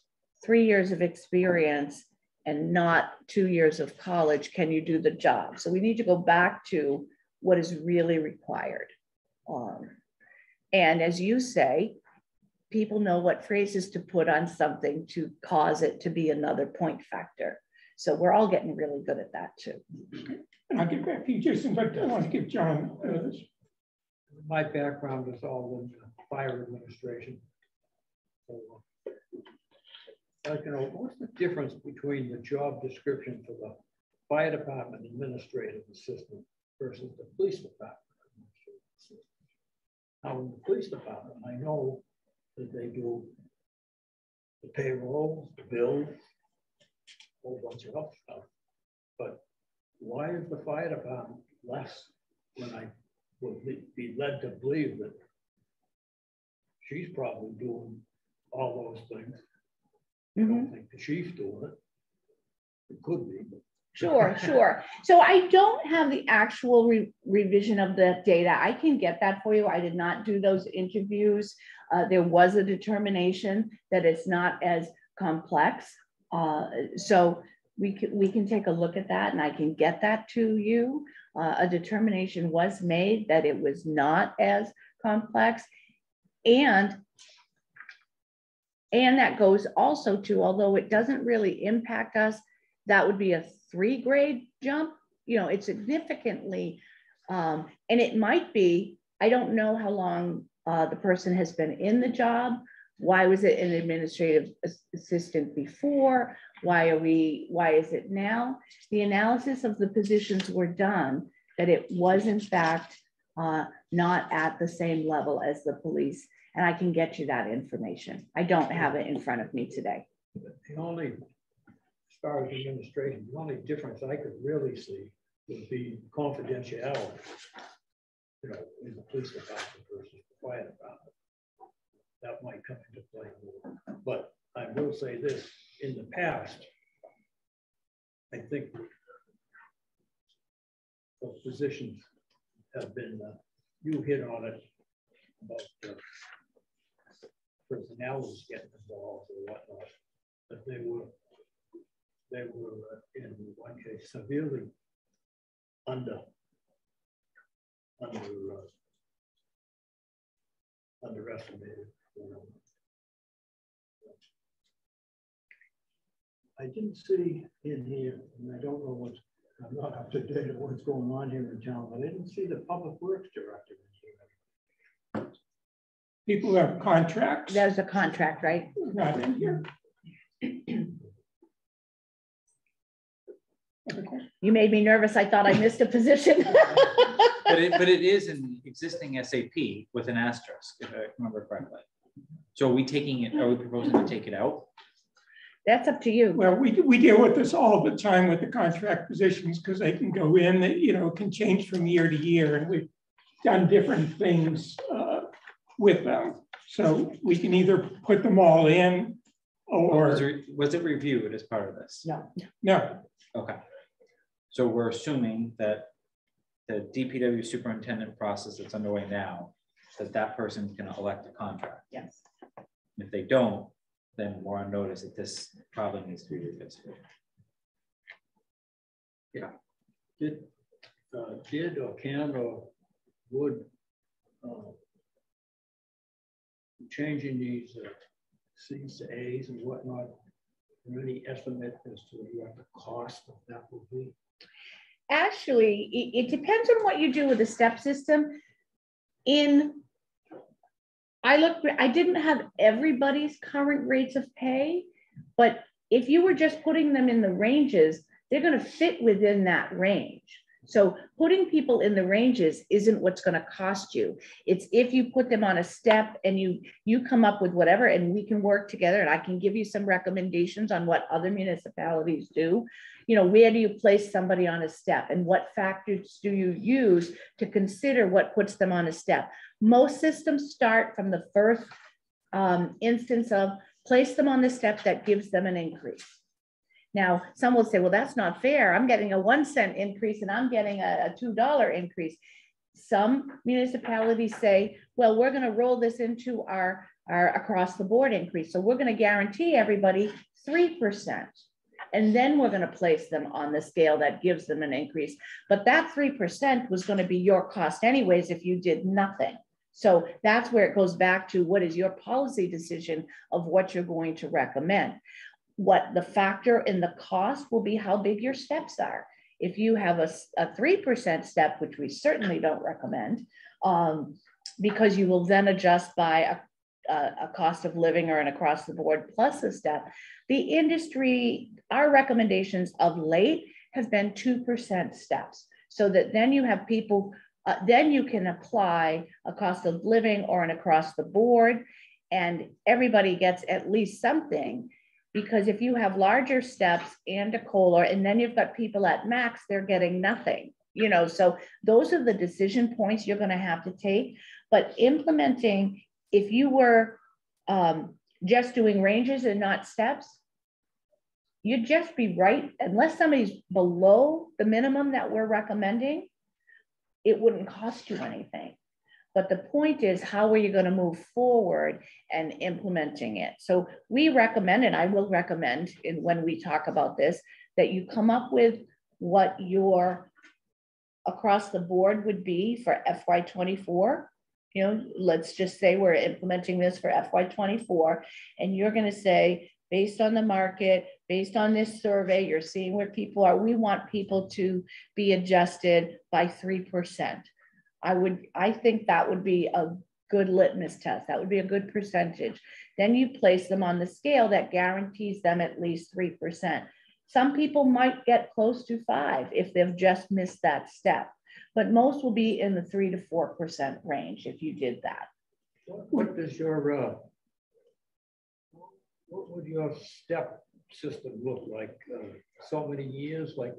3 years of experience and not 2 years of college, can you do the job? So we need to go back to what is really required. And as you say, people know what phrases to put on something to cause it to be another point factor. So we're all getting really good at that too. And I'll get back to you, Jason, but I want to give John this. My background is all in fire administration. So, like, you know, what's the difference between the job description for the fire department administrative assistant versus the police department administrative assistant? Now, in the police department, I know that they do the payroll, the bills, whole bunch of other stuff. But why is the fire department less when I would be led to believe that she's probably doing all those things? I don't think the chief's doing it. It could be, but. Sure, sure. So I don't have the actual revision of the data. I can get that for you. I did not do those interviews. There was a determination that it's not as complex. So we can take a look at that and I can get that to you. A determination was made that it was not as complex. And that goes also to, although it doesn't really impact us, that would be a 3-grade jump. You know, it's significantly, and it might be, I don't know how long the person has been in the job. Why was it an administrative assistant before? Why is it now? The analysis of the positions were done that it was in fact not at the same level as the police. And I can get you that information. I don't have it in front of me today. The only, as far as administration, the only difference I could really see would be confidentiality, you know, in the police department versus the fire department. That might come into play more. But I will say this, in the past, I think those positions have been, you hit on it about personnel was getting involved or whatnot, but they were in one case severely underestimated. I didn't see in here, and I don't know what's, I'm not up to date on what's going on here in town, but I didn't see the public works director in here. People have contracts. There's a contract, right? Not in here. You made me nervous. I thought I missed a position. But it is an existing SAP with an asterisk, if I remember correctly. So are we taking it, are we proposing to take it out? That's up to you. Well, we deal with this all the time with the contract positions because they can go in, you know, can change from year to year, and we've done different things with them. So we can either put them all in or. Was it reviewed as part of this? No. Okay. So we're assuming that the DPW superintendent process that's underway now, that person can elect a contract. Yes. If they don't, then we're on notice that this probably needs to be revisited. Yeah. Did or can or would changing these C's to A's and whatnot, any estimate as to what the cost of that will be? Actually, it depends on what you do with the step system. I didn't have everybody's current rates of pay, but if you were just putting them in the ranges, they're going to fit within that range. So putting people in the ranges isn't what's going to cost you. It's if you put them on a step and you come up with whatever, and we can work together, and I can give you some recommendations on what other municipalities do. You know, where do you place somebody on a step, and what factors do you use to consider what puts them on a step? Most systems start from the first instance of place them on the step that gives them an increase. Now, some will say, well, that's not fair. I'm getting a 1 cent increase and I'm getting a $2 increase. Some municipalities say, well, we're going to roll this into our across the board increase. So we're going to guarantee everybody 3%. And then we're going to place them on the scale that gives them an increase. But that 3% was going to be your cost anyways if you did nothing. So that's where it goes back to what is your policy decision of what you're going to recommend. What the factor in the cost will be how big your steps are. If you have a 3% step, which we certainly don't recommend, because you will then adjust by a cost of living or an across the board plus a step. The industry, our recommendations of late has been 2% steps, so that then you have people, then you can apply a cost of living or an across the board, and everybody gets at least something. Because if you have larger steps and a COLA, and then you've got people at max, they're getting nothing, you know, so those are the decision points you're going to have to take. But implementing, if you were just doing ranges and not steps, you'd just be right, unless somebody's below the minimum that we're recommending, it wouldn't cost you anything. But the point is, how are you going to move forward and implementing it? So we recommend, and I will recommend when we talk about this, that you come up with what your across the board would be for FY24. You know, let's just say we're implementing this for FY24, and you're going to say, based on the market, based on this survey, you're seeing where people are. We want people to be adjusted by 3%. I think that would be a good litmus test. That would be a good percentage. Then you place them on the scale that guarantees them at least 3%. Some people might get close to 5% if they've just missed that step, but most will be in the 3 to 4% range if you did that. What does your what would your step system look like? So many years, like?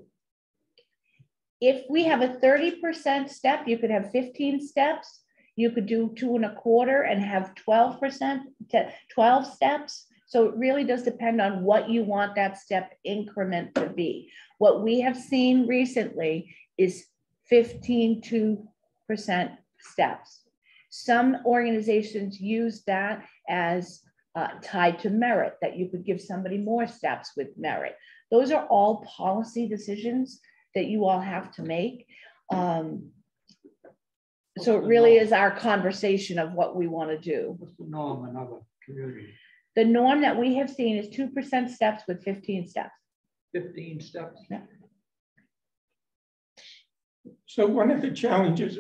If we have a 30% step, you could have 15 steps. You could do 2 1/4 and have 12% to 12 steps. So it really does depend on what you want that step increment to be. What we have seen recently is 15% steps. Some organizations use that as tied to merit, that you could give somebody more steps with merit. Those are all policy decisions that you all have to make. So it really is our conversation of what we want to do. What's the norm in other communities? The norm that we have seen is 2% steps with 15 steps. 15 steps? Yeah. So one of the challenges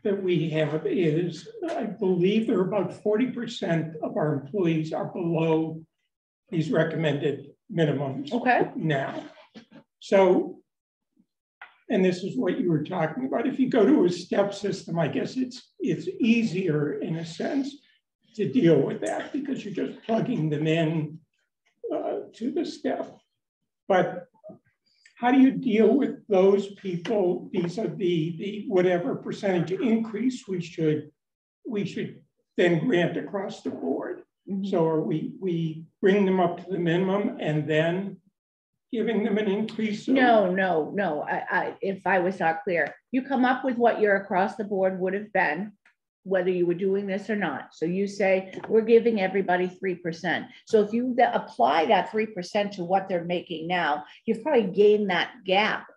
that we have is, I believe there are about 40% of our employees are below these recommended minimums now. So, and this is what you were talking about. If you go to a step system, I guess it's easier in a sense to deal with that because you're just plugging them in to the step. But how do you deal with those people vis-a-vis the whatever percentage increase we should then grant across the board? Mm-hmm. So are we bring them up to the minimum and then giving them an increase? No. If I was not clear, you come up with what your across the board would have been, whether you were doing this or not. So you say, we're giving everybody 3%. So if you apply that 3% to what they're making now, you've probably gained that gap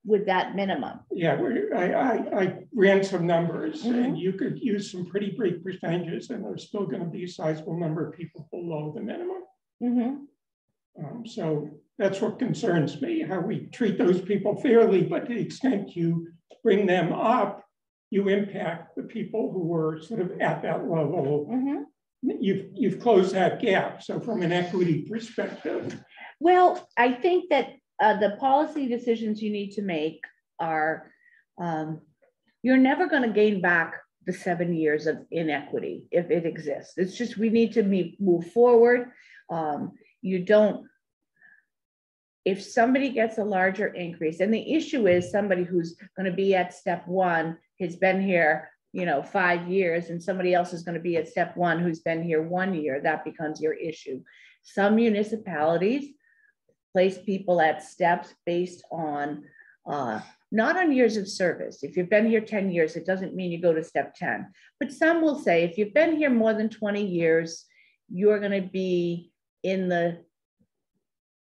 with that minimum. Yeah, I ran some numbers, mm-hmm. and you could use some pretty big percentages and there's still going to be a sizable number of people below the minimum. Mm-hmm. So that's what concerns me, how we treat those people fairly, but to the extent you bring them up, you impact the people who were sort of at that level. Mm-hmm. You've closed that gap. So from an equity perspective. Well, I think that the policy decisions you need to make are, you're never going to gain back the 7 years of inequity if it exists. It's just, we need to move forward. You don't, if somebody gets a larger increase, and the issue is somebody who's going to be at step 1 has been here, 5 years, and somebody else is going to be at step 1 who's been here 1 year, that becomes your issue. Some municipalities place people at steps based on, not on years of service. If you've been here 10 years, it doesn't mean you go to step 10. But some will say, if you've been here more than 20 years, you're going to be in the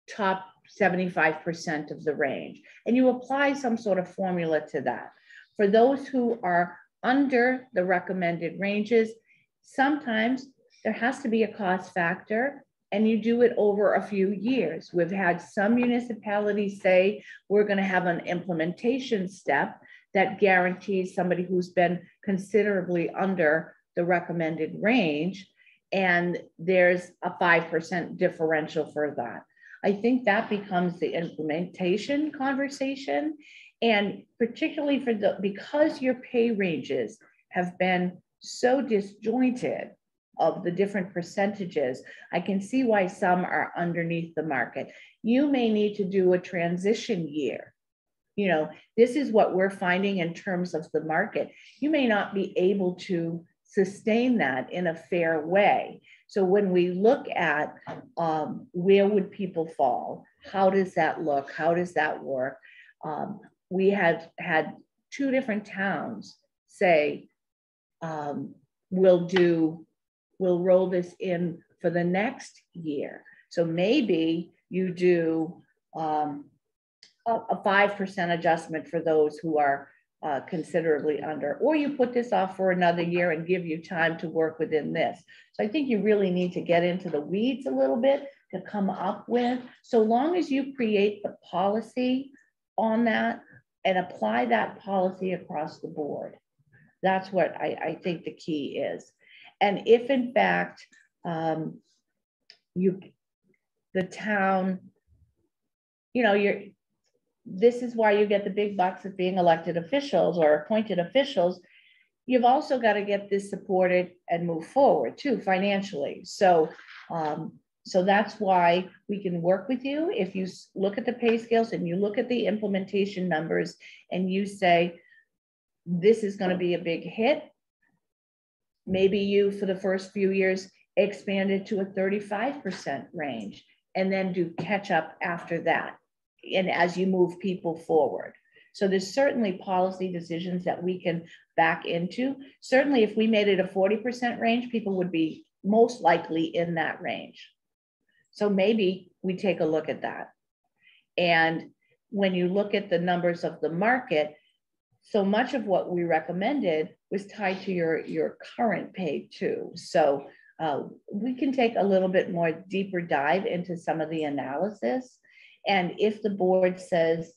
top 75% of the range. And you apply some sort of formula to that. For those who are under the recommended ranges, sometimes there has to be a cost factor, and you do it over a few years. We've had some municipalities say, we're going to have an implementation step that guarantees somebody who's been considerably under the recommended range, and there's a 5% differential for that. I think that becomes the implementation conversation. And particularly because your pay ranges have been so disjointed, of the different percentages, I can see why some are underneath the market. You may need to do a transition year. You know, this is what we're finding in terms of the market. You may not be able to sustain that in a fair way. So when we look at where would people fall, how does that look? How does that work? We have had 2 different towns say, we'll roll this in for the next year. So maybe you do a 5% adjustment for those who are considerably under, or you put this off for another year and give you time to work within this. So I think you really need to get into the weeds a little bit to come up with, so long as you create the policy on that and apply that policy across the board. That's what I think the key is. And if in fact, the town, you know, this is why you get the big bucks of being elected officials or appointed officials. You've also got to get this supported and move forward too financially. So, so that's why we can work with you. If you look at the pay scales and you look at the implementation numbers and you say, this is going to be a big hit, maybe you, for the first few years, expand it to a 35% range and then do catch up after that. And as you move people forward. So there's certainly policy decisions that we can back into. Certainly if we made it a 40% range, people would be most likely in that range. So maybe we take a look at that. And when you look at the numbers of the market, so much of what we recommended was tied to your current pay too. So we can take a little bit more deeper dive into some of the analysis. And if the board says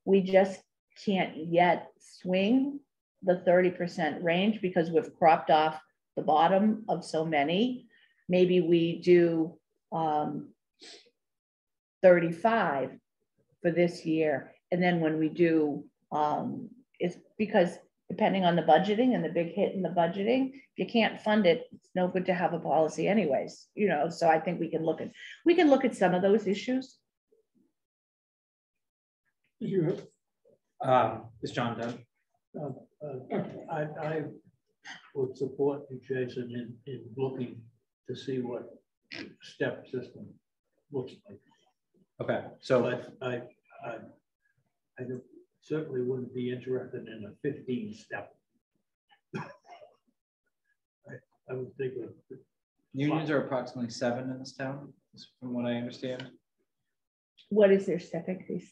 we just can't yet swing the 30% range because we've cropped off the bottom of so many, maybe we do 35 for this year. And then when we do, it's because depending on the budgeting and the big hit in the budgeting, if you can't fund it, it's no good to have a policy anyways, you know. So I think we can look at some of those issues. You Is John done? I would support you, Jason, in looking to see what step system looks like. Okay, so I certainly wouldn't be interested in a 15-step. I would think of unions are approximately 7 in this town, from what I understand. What is their step increase?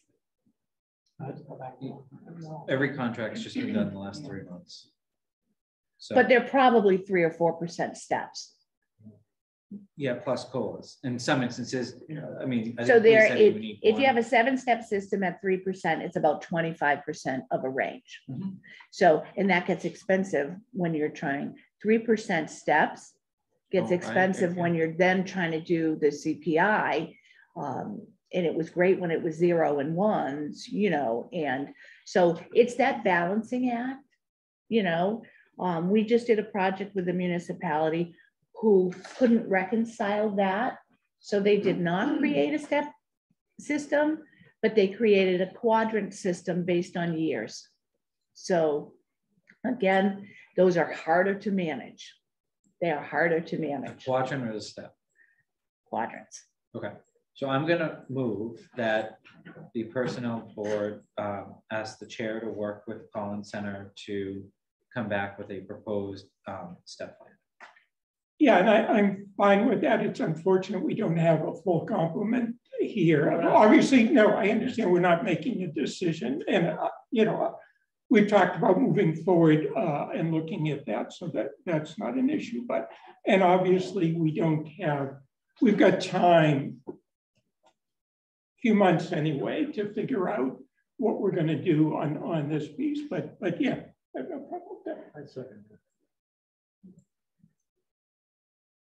Every contract's just been done in the last 3 months. So, But they're probably 3 or 4% steps. yeah, plus COLAs. In some instances, I mean, I So think we there, said we need if one. you have a 7-step system at 3%, it's about 25% of a range. Mhm. So, and that gets expensive when you're trying 3% steps, gets Oh, expensive okay. when you're then trying to do the CPI. And it was great when it was 0 and 1s, you know, and so it's that balancing act, you know. We just did a project with the municipality who couldn't reconcile that. So they did not create a step system, but they created a quadrant system based on years. So again, those are harder to manage. They are harder to manage. Quadrant or the step? Quadrants. Okay. So I'm going to move that the personnel board ask the chair to work with Collins Center to come back with a proposed step plan. Yeah, and I'm fine with that. It's unfortunate we don't have a full complement here. Obviously, no, I understand we're not making a decision. And, you know, we've talked about moving forward and looking at that. So that's not an issue. But, and obviously we've got time, few months anyway, to figure out what we're going to do on this piece. But yeah, I have no problem with that. I second that.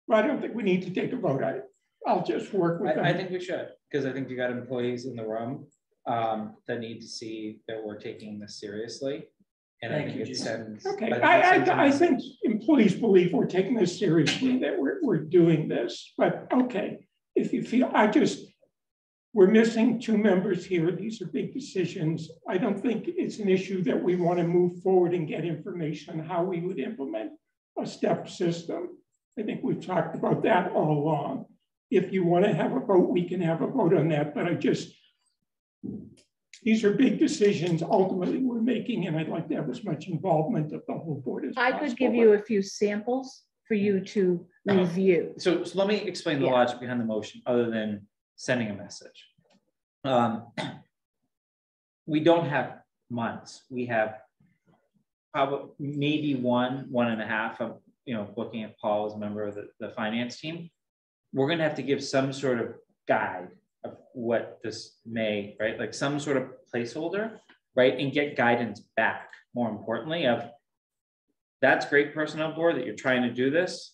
Well, I don't think we need to take a vote. I'll just work with them. I think we should, because I think you got employees in the room that need to see that we're taking this seriously. And I think it sends. Okay, I think employees believe we're taking this seriously, that we're doing this. But okay, if you feel, we're missing 2 members here. These are big decisions. I don't think it's an issue that we want to move forward and get information on how we would implement a step system. I think we've talked about that all along. If you want to have a vote, we can have a vote on that. But these are big decisions ultimately we're making, and I'd like to have as much involvement of the whole board as possible. I could give you a few samples for you to review. So let me explain the logic behind the motion, other than sending a message. We don't have months. We have probably maybe 1.5 of, looking at Paul as a member of the finance team. We're going to have to give some sort of guide of what this may, right? Like some sort of placeholder, right? And get guidance back, more importantly, of that's great personnel board that you're trying to do this,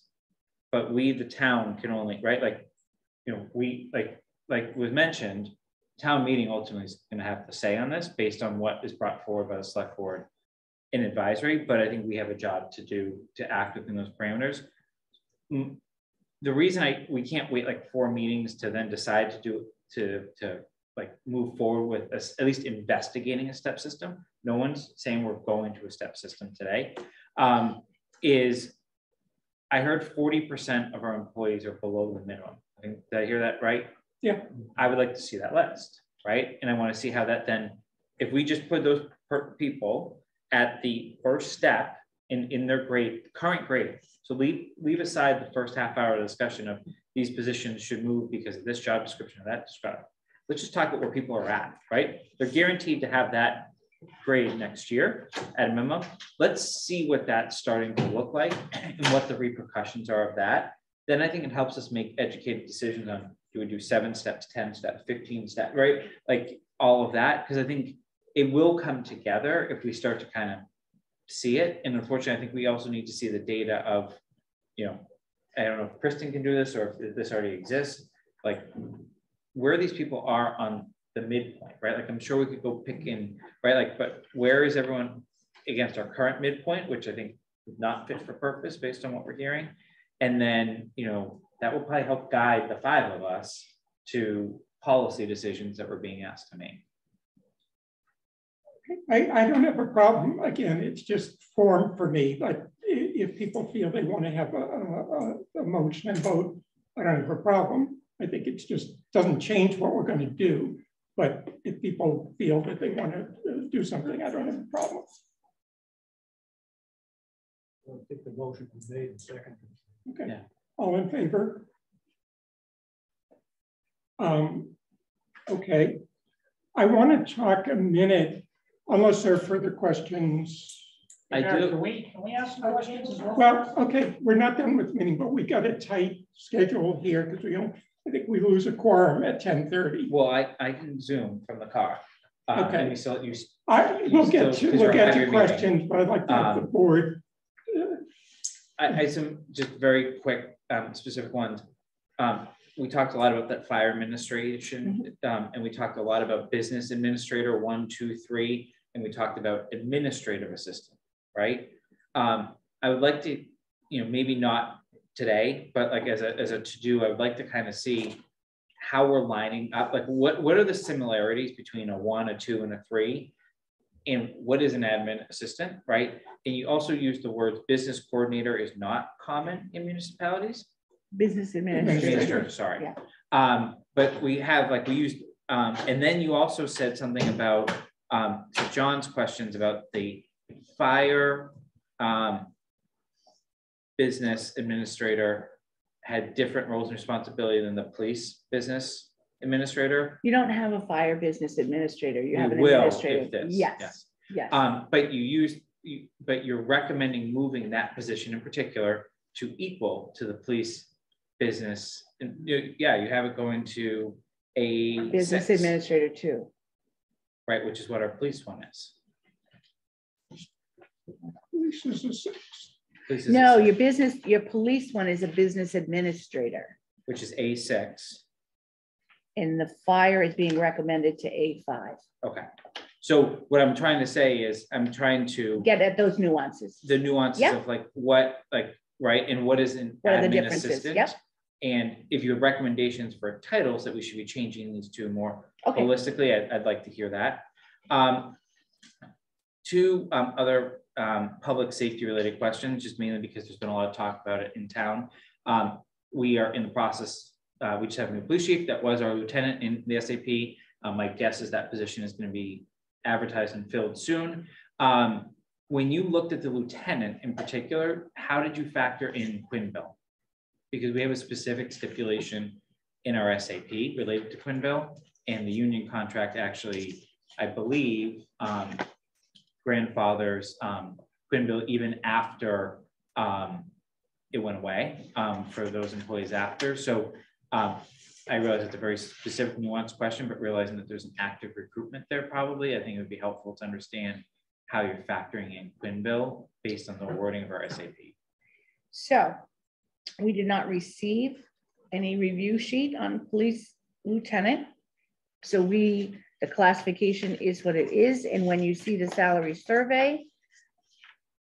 but we, the town, can only, right? Like, we, like was mentioned, town meeting ultimately is going to have to say on this based on what is brought forward by the select board in advisory, but I think we have a job to do to act within those parameters. The reason we can't wait like 4 meetings to then decide to like move forward with at least investigating a step system. No one's saying we're going to a step system today. Is I heard 40% of our employees are below the minimum. I think, did I hear that right? Yeah. I would like to see that list, right? And I want to see how that then, if we just put those people at the first step in their current grade. So leave aside the first half hour of discussion of these positions should move because of this job description or that description. Let's just talk about where people are at, right? They're guaranteed to have that grade next year at a minimum. Let's see what that's starting to look like and what the repercussions are of that. Then I think it helps us make educated decisions on, do we do 7 steps, 10 steps, 15 steps, right? Like all of that, because I think it will come together if we start to kind of see it. And unfortunately, I think we also need to see the data of, I don't know if Kristen can do this or if this already exists, like where these people are on the midpoint, right? Like I'm sure we could go pick in, right? Like, but where is everyone against our current midpoint, which I think is not fit for purpose based on what we're hearing. And then, that will probably help guide the 5 of us to policy decisions that we're being asked to make. I don't have a problem. Again, it's just form for me. But if people feel they want to have a motion and vote, I don't have a problem. I think it's just doesn't change what we're going to do. But if people feel that they want to do something, I don't have a problem. I think the motion was made and seconded. Okay. Yeah. All in favor? Okay. I want to talk a minute, unless there are further questions. I do. Can we ask some questions as well? Well, okay, we're not done with meeting, but we got a tight schedule here because I think we lose a quorum at 10:30. Well, I can Zoom from the car. Okay. And we still use. We'll get to questions, but I'd like to have the board. I some just very quick specific ones. We talked a lot about that fire administration, and we talked a lot about business administrator 1, 2, 3, and we talked about administrative assistant, right? I would like to, maybe not today, but like as a to-do, I would like to kind of see how we're lining up. Like what are the similarities between a 1, a 2, and a 3? And what is an admin assistant, right? And you also use the words business coordinator is not common in municipalities. Business administrator. Sorry. Yeah. But we have we used, and then you also said something about to John's questions about the fire business administrator had different roles and responsibility than the police business administrator. You don't have a fire business administrator. You have an will administrator. if this, Yes. Yes. But you're recommending moving that position in particular to equal to the police business. And you have it going to a business 6, administrator 2. right? Which is what our police one is. Police is a 6. Police is No, a 6, your police one is a business administrator. which is A6. And the fire is being recommended to A5. Okay. So what I'm trying to say is I'm trying to Get at those nuances. the nuances Yep. of like what, like, right, and what is an What are the admin differences? assistant? Yep. And if you have recommendations for titles that we should be changing these to more Okay. holistically, I'd like to hear that. Two other public safety related questions, just mainly because there's been a lot of talk about it in town. We are in the process, we just have a new police chief that was our lieutenant in the SAP. My guess is that position is going to be advertised and filled soon. When you looked at the lieutenant in particular, how did you factor in Quinville? Because we have a specific stipulation in our SAP related to Quinville, and the union contract actually, I believe, grandfathers Quinville even after it went away for those employees after. So I realize it's a very specific nuanced question, but realizing that there's an active recruitment there probably, I think it would be helpful to understand how you're factoring in Quinville based on the wording of our SAP. So we did not receive any review sheet on police lieutenant. So the classification is what it is. And when you see the salary survey,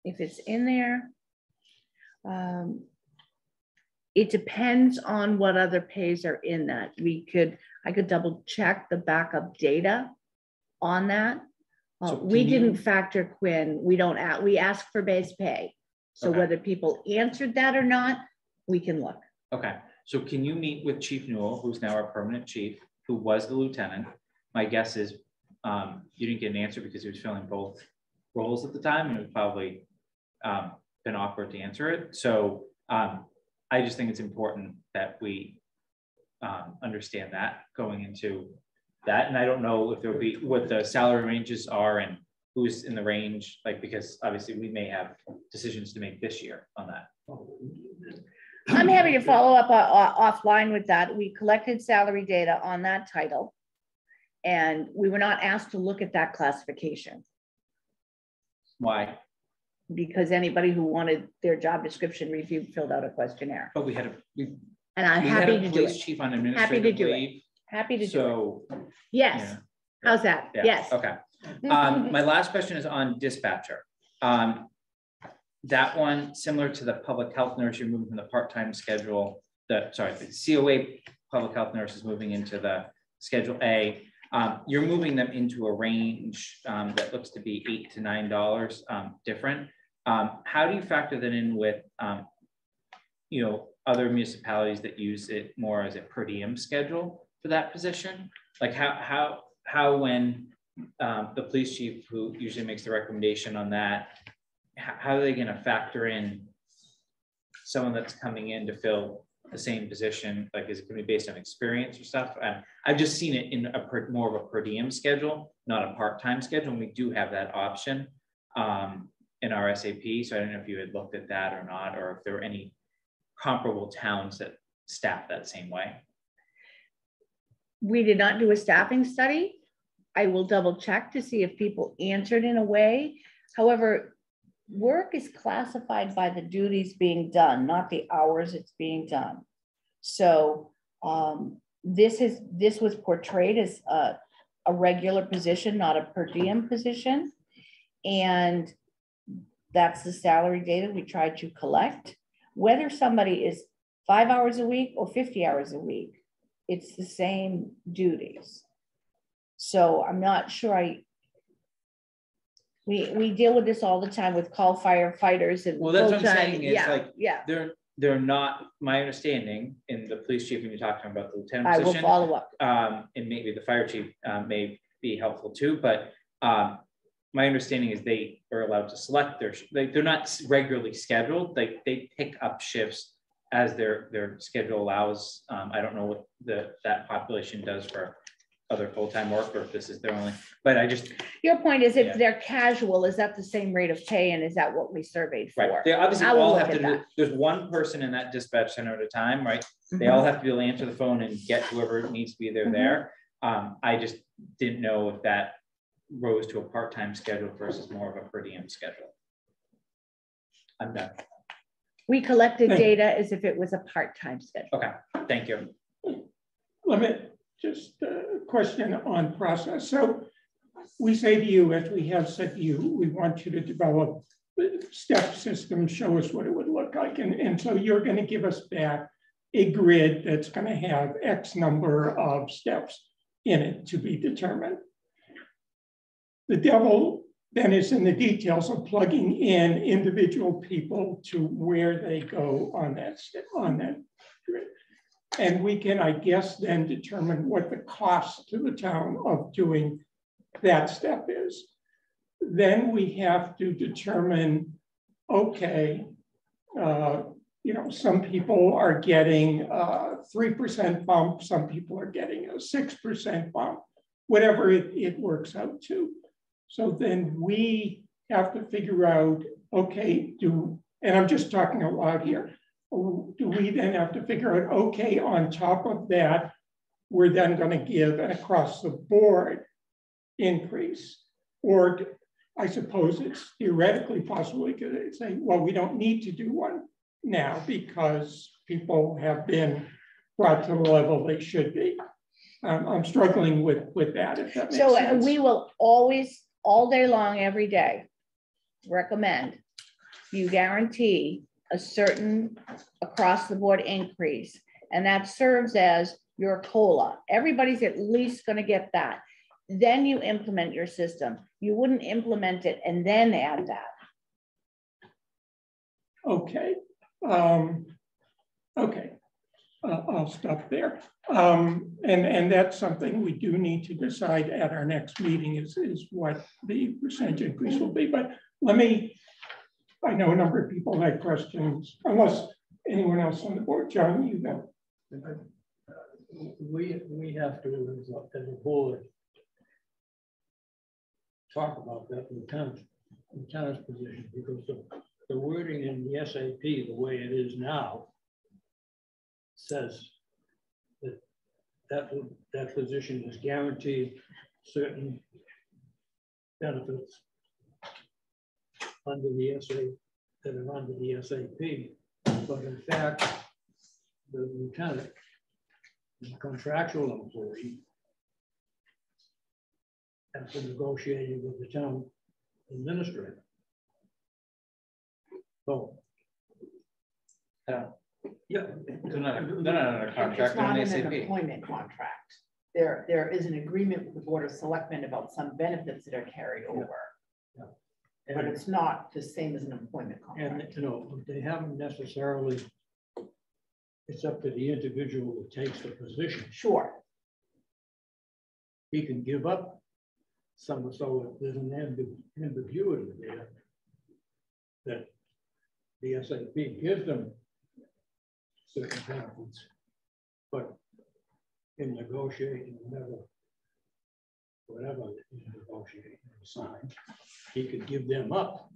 if it's in there, it depends on what other pays are in that. I could double check the backup data on that. So we didn't factor Quinn. We ask for base pay. So Okay. whether people answered that or not, we can look. Okay, so can you meet with Chief Newell, who's now our permanent chief, who was the lieutenant? My guess is you didn't get an answer because he was filling both roles at the time, and it was probably been awkward to answer it. So I just think it's important that we understand that going into that. And I don't know if there'll be what the salary ranges are and who's in the range, like, because obviously we may have decisions to make this year on that. I'm happy to follow up offline with that. We collected salary data on that title, and we were not asked to look at that classification Why? because anybody who wanted their job description reviewed filled out a questionnaire. But we had And I'm we happy had a to do police it. chief on Happy to administrative do it. leave. Happy to do it. So Yes. yeah. How's that? Yeah, Yes. okay. My last question is on dispatcher. That one, similar to the public health nurse, you're moving from the part-time schedule, the COA public health nurse is moving into the Schedule A. You're moving them into a range that looks to be $8 to $9 different. How do you factor that in with other municipalities that use it more as a per diem schedule for that position? Like how when the police chief, who usually makes the recommendation on that, how are they going to factor in someone that's coming in to fill the same position? Like, is it going to be based on experience or stuff? I've just seen it in more of a per diem schedule, not a part-time schedule. And we do have that option in our SAP. So I don't know if you had looked at that or not, or if there were any comparable towns that staff that same way. We did not do a staffing study. I will double check to see if people answered in a way. However, work is classified by the duties being done, not the hours it's being done. So this was portrayed as a regular position, not a per diem position. And that's the salary data we tried to collect. Whether somebody is 5 hours a week or 50 hours a week, it's the same duties. So I'm not sure we deal with this all the time with call firefighters and well, that's what I'm saying is they're not, my understanding, in the police chief, when you're talking about the lieutenant position, I will follow up. And maybe the fire chief may be helpful too, but my understanding is they are allowed to select they're not regularly scheduled. They pick up shifts as their schedule allows. I don't know what that population does for other full-time work, or if this is their only, but I just. Your point is if they're casual, is that the same rate of pay, and is that what we surveyed for? Right, they obviously all have to do, there's one person in that dispatch center at a time, right? They all have to be able to answer the phone and get whoever needs to be there. I just didn't know if that rose to a part-time schedule versus more of a per diem schedule. I'm done. We collected data as if it was a part-time schedule. Okay, thank you. Let me just a question on process. So we say to you, as we have said to you, we want you to develop the step system, show us what it would look like. And so you're going to give us back a grid that's going to have X number of steps in it to be determined. The devil then is in the details of plugging in individual people to where they go on that grid. And we can, I guess, then determine what the cost to the town of doing that step is. Then we have to determine, okay, you know, some people are getting a 3% bump, some people are getting a 6% bump, whatever it works out to. So then we have to figure out, okay, and I'm just talking out loud here, do we then have to figure out, okay, on top of that, we're then going to give an across the board increase? Or I suppose it's theoretically possible we could say, well, we don't need to do one now because people have been brought to the level they should be. I'm struggling with that, if that makes sense. So we will always, all day long, every day, recommend you guarantee a certain across the board increase. And that serves as your COLA. Everybody's at least going to get that. Then you implement your system. You wouldn't implement it and then add that. Okay. Okay. I'll stop there. And that's something we do need to decide at our next meeting is what the percentage increase will be. But I know a number of people had questions, unless anyone else on the board. John, you go. We have to, as a board, talk about that in the town's position, because the wording in the SAP, the way it is now, says that position is guaranteed certain benefits under the that are under the SAP, but in fact, the lieutenant is a contractual employee after negotiating with the town administrator. So, yeah, they're not a contract. It's not an employment contract. There is an agreement with the Board of Selectmen about some benefits that are carried over. Yeah. But it's not the same as an employment contract. And you know, they haven't necessarily, it's up to the individual who takes the position. Sure. He can give up some, so there's an ambiguity there that the SAP gives them certain benefits, but in negotiating whatever he's negotiating or sign, he could give them up.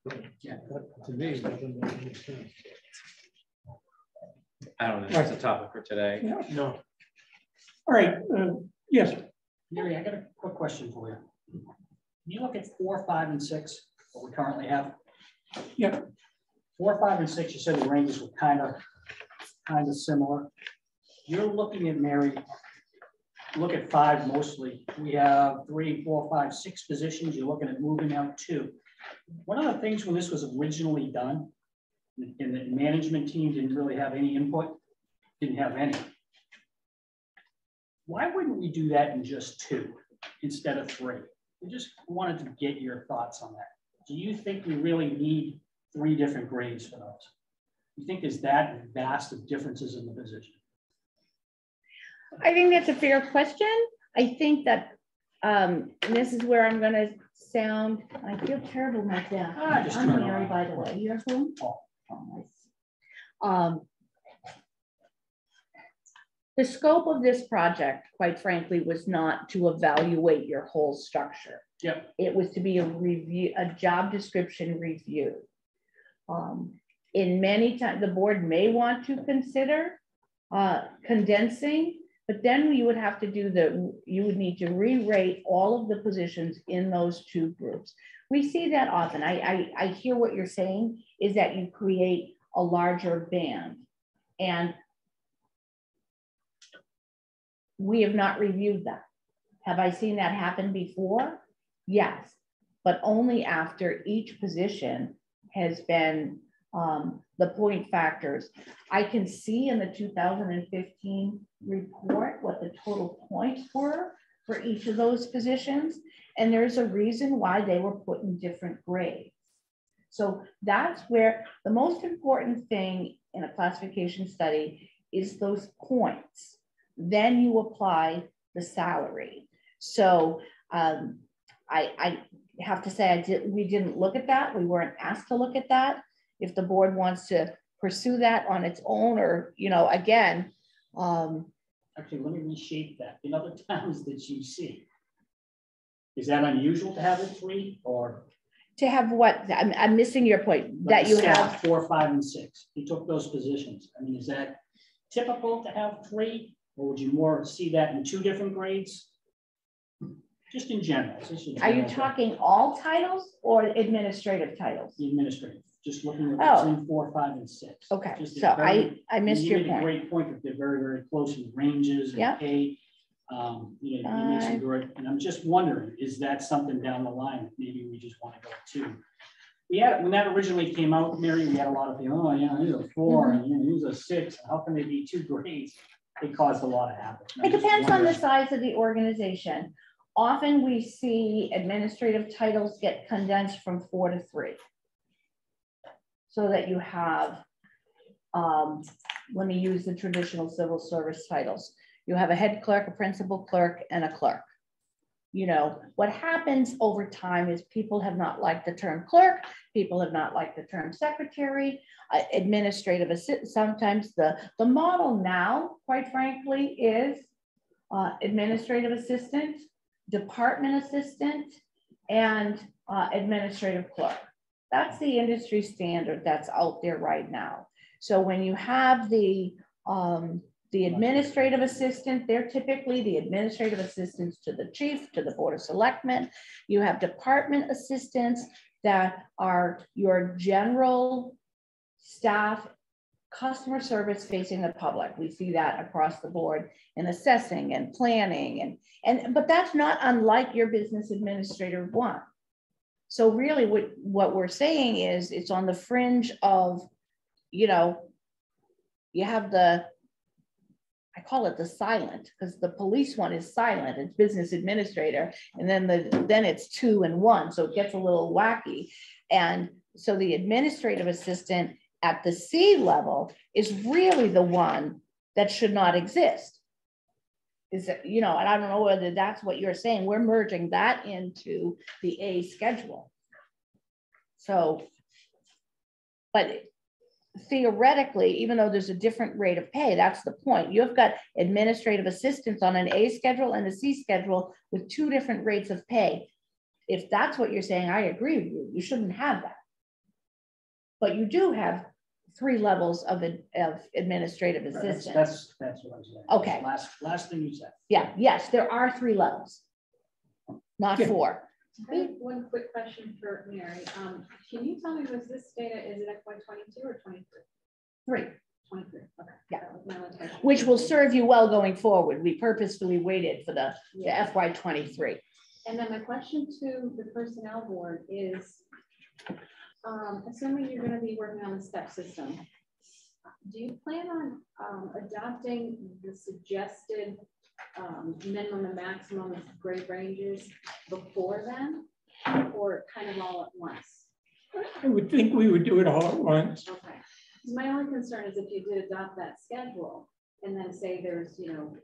But yeah, that to me doesn't make any sense. I don't know if that's a topic for today. Yeah. No. All right. Yes. Mary, I got a quick question for you. Can you look at 4, 5, and 6, what we currently have? Yeah. 4, 5, and 6, you said the ranges were kind of similar. You're looking at, Mary, look at 5 mostly. We have 3, 4, 5, 6 positions. You're looking at moving out 2. One of the things when this was originally done, and the management team didn't really have any input, didn't have any. Why wouldn't we do that in just 2 instead of 3? We just wanted to get your thoughts on that. Do you think we really need 3 different grades for those? You think there's that vast of differences in the position? I think that's a fair question. I think that and this is where I'm going to sound, I feel terrible like that. I'm Mary, by the way. You're who? Oh, nice. The scope of this project, quite frankly, was not to evaluate your whole structure. Yep. It was to be a job description review. In many times, the board may want to consider condensing, but then you would have to do you would need to re-rate all of the positions in those 2 groups. We see that often. I hear what you're saying is that you create a larger band, and we have not reviewed that. Have I seen that happen before? Yes, but only after each position has been the point factors. I can see in the 2015 report what the total points were for each of those positions. And there's a reason why they were put in different grades. So that's where the most important thing in a classification study is those points. Then you apply the salary. So I have to say we didn't look at that. We weren't asked to look at that. If the board wants to pursue that on its own, or, you know, again. Actually, let me reshape that. In other towns that you see, is that unusual to have it 3 or? To have what? I'm missing your point. Like that you have 4, 5, and 6. You took those positions. I mean, is that typical to have 3, or would you more see that in 2 different grades? Just in general. Are you talking all titles or administrative titles? The administrative. Just looking at between 4, 5, and 6. Okay, just so I missed your point. You made a great point that they're very, very close in ranges and pay. You know, you made some great, and I'm just wondering, is that something down the line that maybe we just want to go to? We had, when that originally came out, Mary, we had a lot of people, oh yeah, he's a 4, and you know, he's a 6. How can they be 2 grades? It caused a lot of havoc. It depends on the size of the organization. Often we see administrative titles get condensed from 4 to 3. So that you have, let me use the traditional civil service titles. You have a head clerk, a principal clerk, and a clerk. You know, what happens over time is people have not liked the term clerk, people have not liked the term secretary, administrative assistant. Sometimes the model now, quite frankly, is administrative assistant, department assistant, and administrative clerk. That's the industry standard that's out there right now. So when you have the administrative assistant, they're typically the administrative assistants to the chief, to the board of selectmen. You have department assistants that are your general staff, customer service facing the public. We see that across the board in assessing and planning, but that's not unlike your business administrator one. So really what we're saying is it's on the fringe of, you know, you have I call it the silent, because the police one is silent, it's business administrator, and then it's 2 and 1, so it gets a little wacky. And so the administrative assistant at the C level is really the one that should not exist. Is that, you know, and I don't know whether that's what you're saying. We're merging that into the A schedule. So, but theoretically, even though there's a different rate of pay, that's the point. You've got administrative assistants on an A schedule and a C schedule with 2 different rates of pay. If that's what you're saying, I agree with you. You shouldn't have that. But you do have 3 levels of administrative assistance. That's what I was saying. Okay. Last thing you said. Yeah, yes, there are 3 levels, not 4. I have one quick question for Mary. Can you tell me, was this data, is it FY22 or 23? 23, okay. Yeah. That was my only question. Which will serve you well going forward. We purposefully waited for the FY23. And then my question to the personnel board is, assuming you're going to be working on the step system, do you plan on adopting the suggested minimum and maximum grade ranges before then, or kind of all at once? I would think we would do it all at once. Okay. My only concern is if you did adopt that schedule, and then say there's, you know,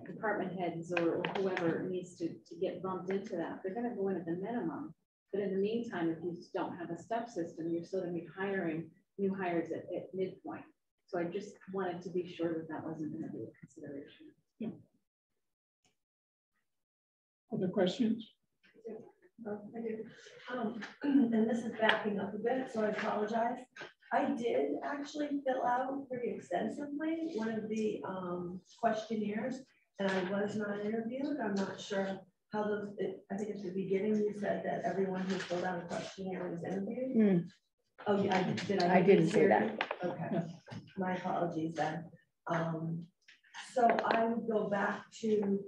department heads or whoever needs to get bumped into that, they're going to go in at the minimum. But in the meantime, if you don't have a step system, you're still going to be hiring new hires at midpoint. So I just wanted to be sure that that wasn't going to be a consideration. Yeah. Other questions? I do. And this is backing up a bit, so I apologize. I did actually fill out pretty extensively one of the questionnaires, and I was not interviewed. I'm not sure how those, I think at the beginning you said that everyone who filled out a questionnaire was interviewed. Mm. Oh, yeah, I didn't say that. Okay, my apologies then. So I would go back to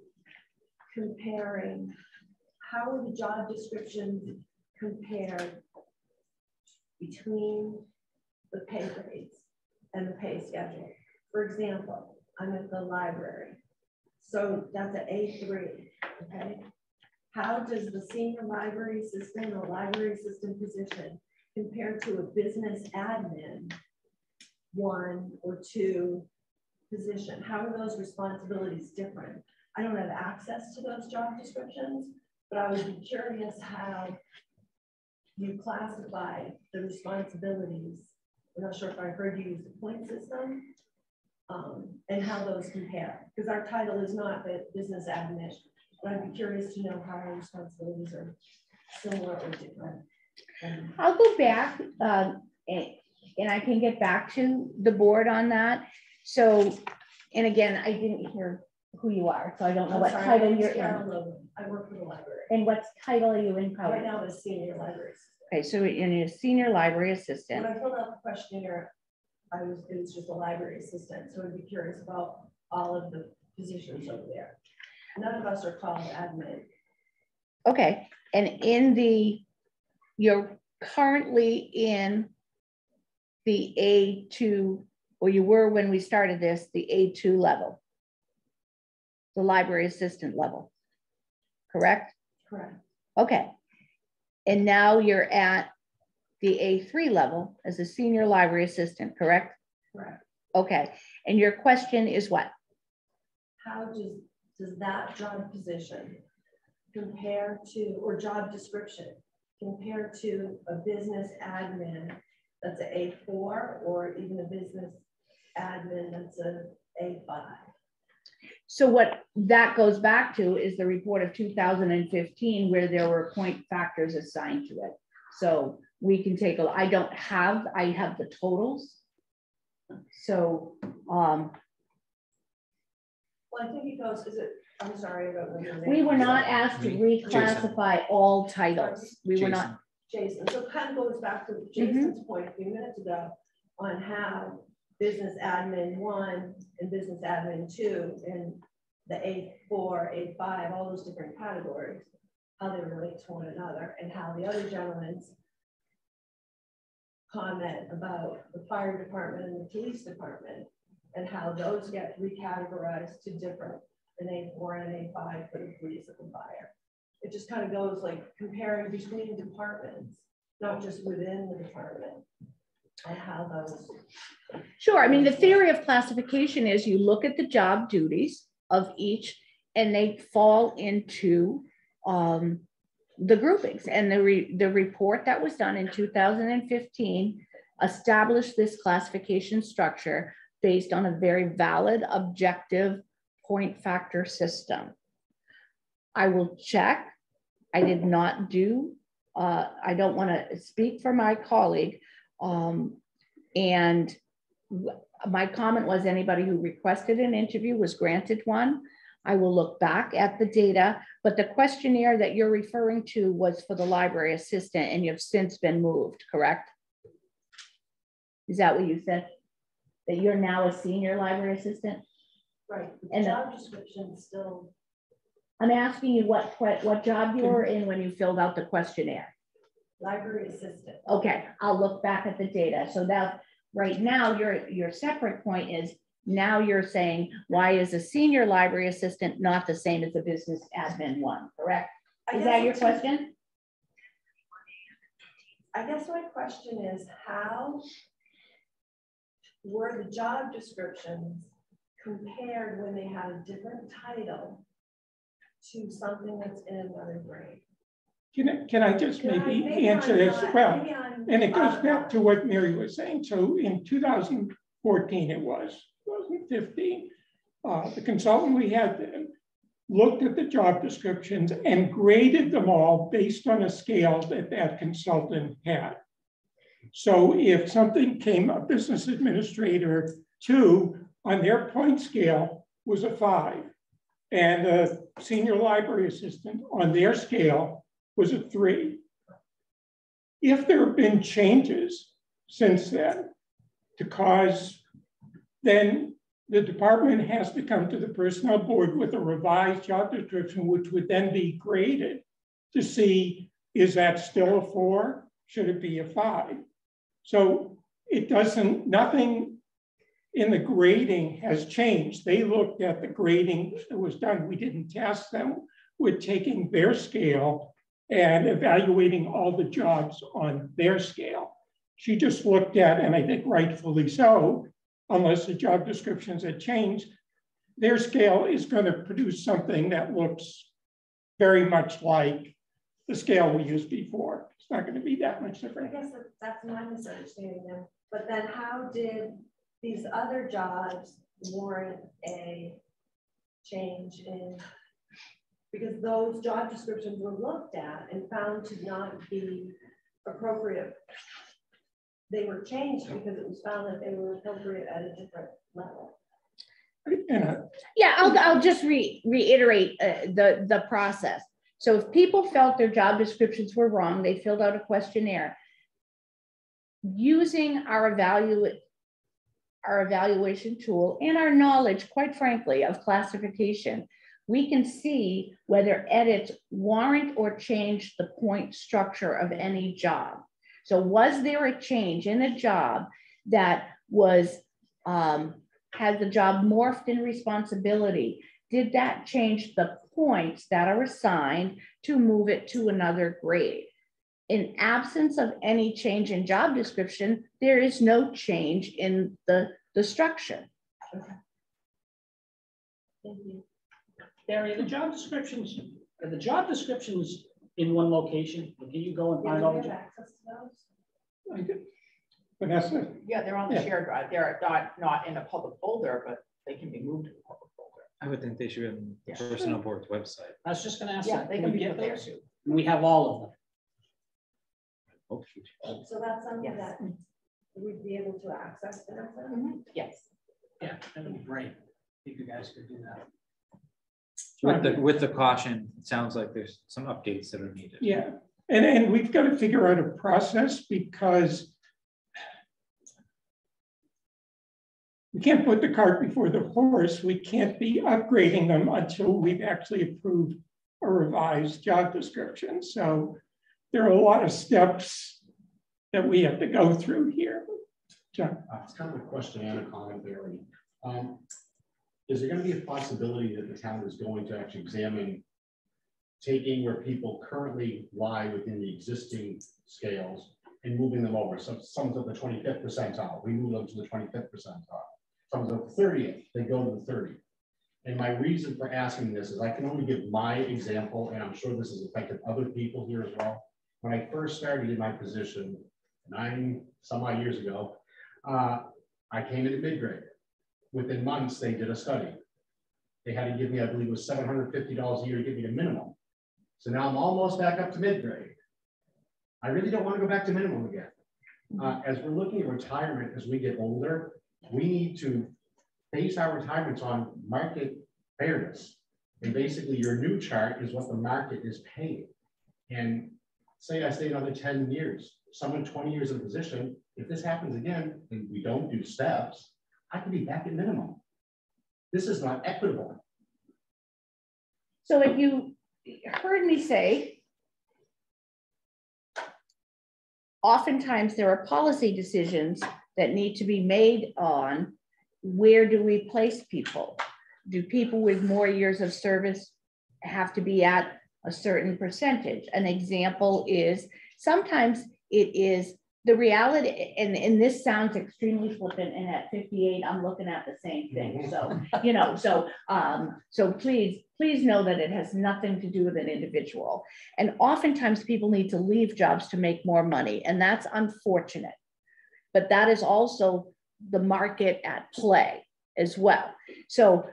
comparing, how are the job descriptions compared between the pay grades and the pay schedule? For example, I'm at the library. So that's an A3, okay? How does the senior library assistant or library assistant position compare to a business admin 1 or 2 position? How are those responsibilities different? I don't have access to those job descriptions, but I would be curious how you classify the responsibilities. I'm not sure if I heard you use the point system, and how those compare, because our title is not the business admin, but I'd be curious to know how our responsibilities are similar or different. I'll go back and I can get back to the board on that. So, and again, I didn't hear who you are, so I don't know what title you're in. I work for the library. And what title are you in? Right now, I'm a senior library assistant. Okay, so you're a senior library assistant. When I filled out the questionnaire, it was just a library assistant, so I'd be curious about all of the positions over there. None of us are called admin. Okay, and you're currently in the A2, or you were when we started this, the A2 level, the library assistant level, correct? Correct. Okay, and now you're at the A3 level as a senior library assistant, correct? Correct. Okay, and your question is what? How does that job position compare to, or job description, compare to a business admin that's an A4, or even a business admin that's an A5? So what that goes back to is the report of 2015, where there were point factors assigned to it. So we can take a, I have the totals. So, well, I think it goes, I'm sorry about what you're saying. we were not asked to reclassify all titles. We were not. Jason, so it kind of goes back to Jason's point a few minutes ago on how business admin 1 and business admin 2 and the A4, A5, all those different categories, how they relate to one another, and how the other gentleman's comment about the fire department and the police department and how those get recategorized to different, an A4 and an A5 for the police and the fire. It just kind of goes like comparing between departments, not just within the department, on how those. Sure. I mean, the theory of classification is you look at the job duties of each and they fall into the groupings, and the report that was done in 2015 established this classification structure based on a very valid, objective point factor system. I will check. I did not do, I don't want to speak for my colleague. And my comment was anybody who requested an interview was granted one. I will look back at the data, but the questionnaire that you're referring to was for the library assistant, and you've since been moved, correct? Is that what you said? That you're now a senior library assistant? Right, and the job description still. I'm asking you what job you were in when you filled out the questionnaire. Library assistant. Okay, I'll look back at the data. So that right now your separate point is, now you're saying, why is a senior library assistant not the same as a business admin 1, correct? Is that your question? I guess my question is, how were the job descriptions compared when they had a different title to something that's in another grade? Can I just maybe answer this? Well, and it goes back to what Mary was saying. So in 2014, it was 2015, the consultant we had then looked at the job descriptions and graded them all based on a scale that consultant had. So if something came, a business administrator 2 on their point scale was a 5, and a senior library assistant on their scale was a 3. If there have been changes since then to cause, then the department has to come to the personnel board with a revised job description, which would then be graded to see, is that still a 4? Should it be a 5? So it doesn't, nothing in the grading has changed. They looked at the grading that was done. We didn't task them with taking their scale and evaluating all the jobs on their scale. She just looked at, and I think rightfully so, unless the job descriptions had changed, their scale is going to produce something that looks very much like the scale we used before. It's not going to be that much different. I guess that's my misunderstanding then. But then how did these other jobs warrant a change in, because those job descriptions were looked at and found to not be appropriate. They were changed because it was found that they were appropriate at a different level. Yeah, I'll just reiterate the process. So if people felt their job descriptions were wrong, they filled out a questionnaire. Using our evaluation tool and our knowledge, quite frankly, of classification, we can see whether edits warrant or change the point structure of any job. So was there a change in a job that was, had the job morphed in responsibility? Did that change the points that are assigned to move it to another grade? In absence of any change in job description, there is no change in the structure. Okay. Thank you. Barry, the job descriptions in one location? Can you go and find all the jobs? Access to those? Vanessa? Yeah, they're on the shared drive. They're not in a public folder, but they can be moved to the public folder. I would think they should be on the personnel board's website. I was just going to ask Yeah, that. they Can can we be get put there those? too. We have all of them. So that's something Yes. that we'd be able to access. Yes. Yeah, that would be great. I think you guys could do that. With the caution, it sounds like there's some updates that are needed. Yeah, and we've got to figure out a process because we can't put the cart before the horse. We can't be upgrading them until we've actually approved a revised job description. So there are a lot of steps that we have to go through here. John? It's kind of a question and a comment, Barry. Is there going to be a possibility that the town is going to actually examine taking where people currently lie within the existing scales and moving them over? So some of the 25th percentile, we move them to the 25th percentile. Some of the 30th, they go to the 30th. And my reason for asking this is I can only give my example, and I'm sure this has affected other people here as well. When I first started in my position 9-some odd years ago, I came into mid-grade. Within months, they did a study. They had to give me, I believe it was $750 a year to give me the minimum. So now I'm almost back up to mid-grade. I really don't want to go back to minimum again. As we're looking at retirement as we get older, we need to base our retirements on market fairness. And basically your new chart is what the market is paying. And say I stay another 10 years, someone 20 years in a position, if this happens again and we don't do steps, I could be back at minimum. This is not equitable. So if you heard me say, oftentimes there are policy decisions that need to be made on where do we place people? Do people with more years of service have to be at a certain percentage? An example is sometimes it is the reality, and this sounds extremely flippant, and at 58, I'm looking at the same thing. So, you know, so please know that it has nothing to do with an individual. And oftentimes people need to leave jobs to make more money, and that's unfortunate. But that is also the market at play as well. So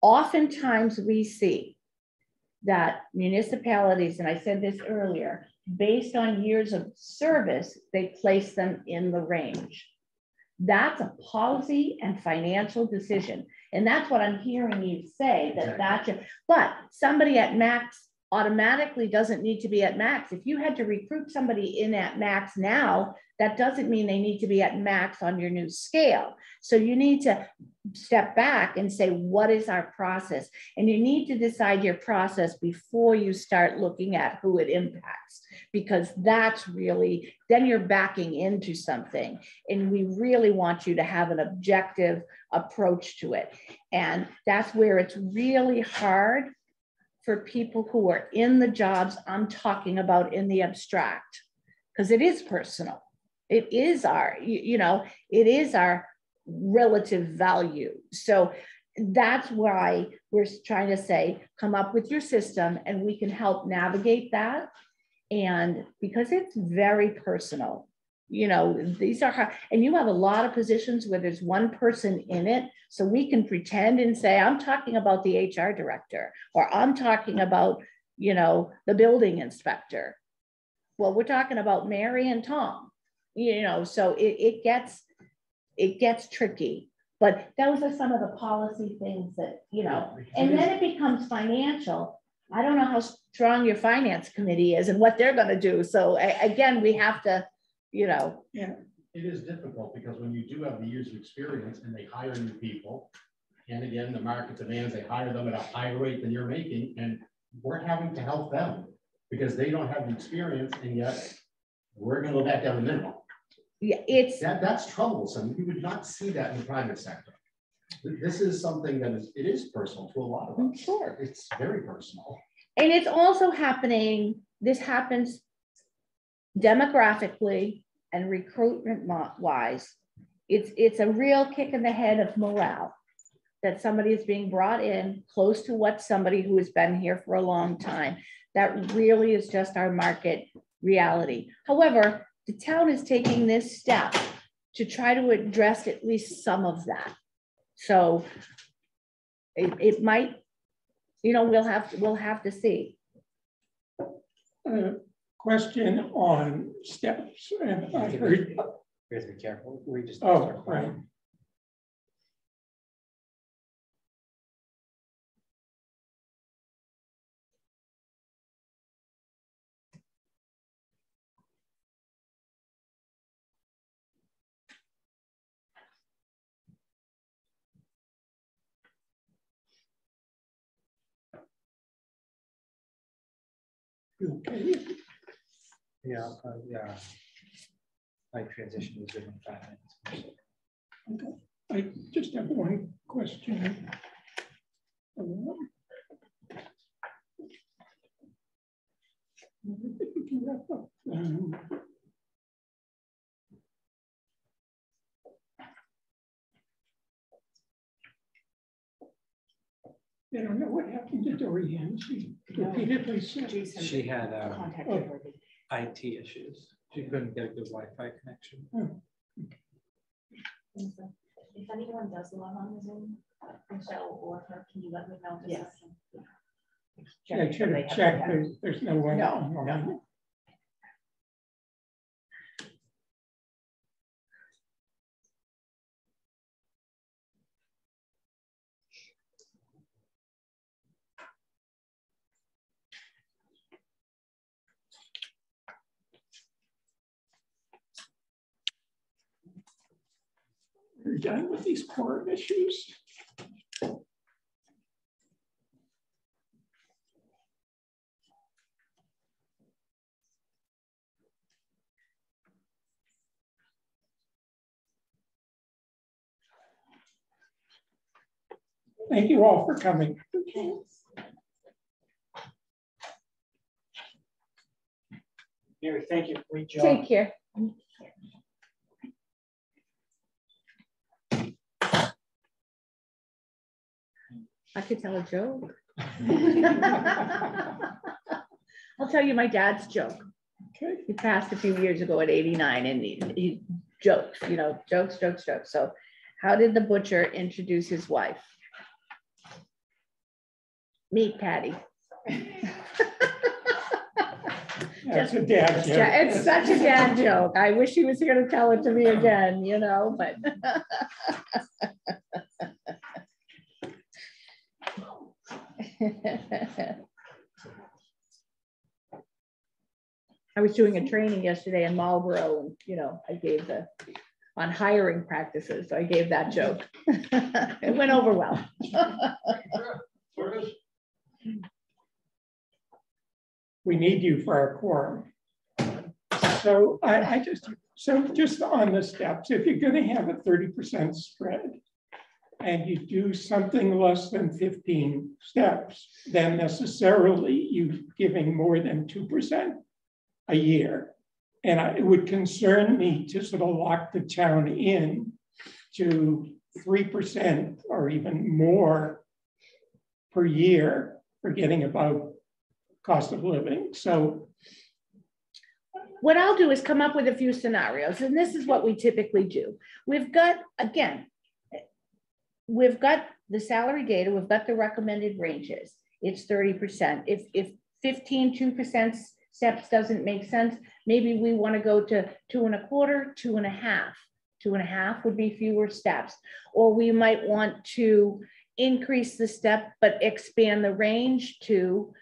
oftentimes we see that municipalities, and I said this earlier, based on years of service, they place them in the range. That's a policy and financial decision. And that's what I'm hearing you say, that that's, but somebody at max automatically doesn't need to be at max. If you had to recruit somebody in at max now, that doesn't mean they need to be at max on your new scale. So you need to step back and say, what is our process? And you need to decide your process before you start looking at who it impacts, because that's really, then you're backing into something. And we really want you to have an objective approach to it. And that's where it's really hard for people who are in the jobs I'm talking about in the abstract, because it is personal. It is our, it is our relative value. So that's why we're trying to say, come up with your system and we can help navigate that. And because it's very personal, these are hard, and you have a lot of positions where there's one person in it. So we can pretend and say, I'm talking about the HR director, or I'm talking about, the building inspector. Well, we're talking about Mary and Tom, so it gets tricky. But those are some of the policy things that, and then it becomes financial. I don't know how strong your finance committee is and what they're going to do. So again, we have to, Yeah, it is difficult because when you do have the years of experience and they hire new people, and again, the market demands they hire them at a higher rate than you're making, and we're having to help them because they don't have the experience, and yet we're going to go back down the minimum. Yeah, that's troublesome. You would not see that in the private sector. This is something that is personal to a lot of us. Sure. It's very personal. And it's also happening, this happens demographically and recruitment wise. It's a real kick in the head of morale that somebody is being brought in close to what somebody who has been here for a long time. That really is just our market reality. However, the town is taking this step to try to address at least some of that. So it might, we'll have to see. Question on steps, and I heard. We have to be careful. We just. Oh, right. Okay. Yeah. My transition was within 5 minutes. Okay. I just have one question. I don't know what happened to Dorian. She repeatedly said She had Contacted her. IT issues. She couldn't get a good Wi-Fi connection. Oh. If anyone does log on the Zoom, Michelle or her, can you let me know? Yes. Yeah, I should have checked. There's no one. No. We're done with these core issues. Thank you all for coming. Mary, thank you. Great job. Take care. I could tell a joke. I'll tell you my dad's joke. Okay. He passed a few years ago at 89, and he jokes, jokes. So how did the butcher introduce his wife? Meat Patty. That's a dad joke. It's such a dad joke. I wish he was here to tell it to me again, but. I was doing a training yesterday in Marlboro, and, you know, I gave on hiring practices, so I gave that joke. It went over well. We need you for our quorum. So just on the steps, if you're gonna have a 30% spread and you do something less than 15 steps, then necessarily you're giving more than 2% a year. And it would concern me to sort of lock the town in to 3% or even more per year, forgetting about cost of living. So what I'll do is come up with a few scenarios, and this is what we typically do. We've got the salary data, we've got the recommended ranges. It's 30%. If 2% steps doesn't make sense, maybe we want to go to 2.25, 2.5. 2.5 would be fewer steps. Or we might want to increase the step, but expand the range to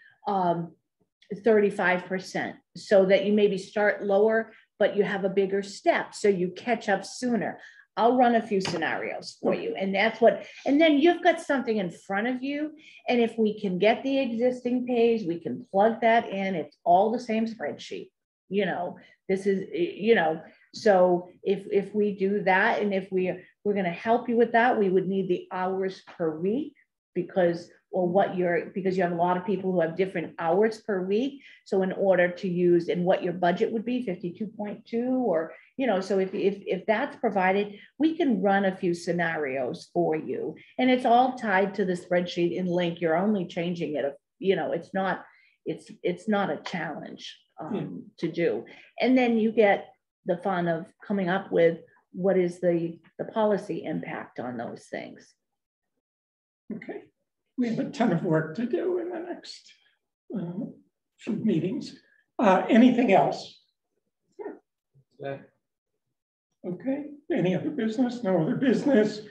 35%, so that you maybe start lower, but you have a bigger step, so you catch up sooner. I'll run a few scenarios for you, and then you've got something in front of you. And if we can get the existing page, we can plug that in. It's all the same spreadsheet. You know, this is, you know, so if we do that, and if we're going to help you with that, we would need the hours per week, because you have a lot of people who have different hours per week. So in order to use, and what your budget would be, 52.2, or, you know, so if that's provided, we can run a few scenarios for you. And it's all tied to the spreadsheet in Link. You're only changing it, you know, it's not a challenge to do. And then you get the fun of coming up with what is the policy impact on those things. Okay. We have a ton of work to do in the next few meetings. Anything else? Okay. Any other business? No other business.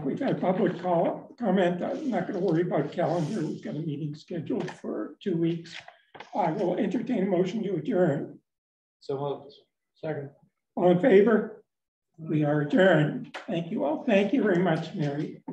We've had public comment. I'm not going to worry about calendar. We've got a meeting scheduled for 2 weeks. I will entertain a motion to adjourn. So moved. Second. All in favor? We are adjourned. Thank you all. Thank you very much, Mary.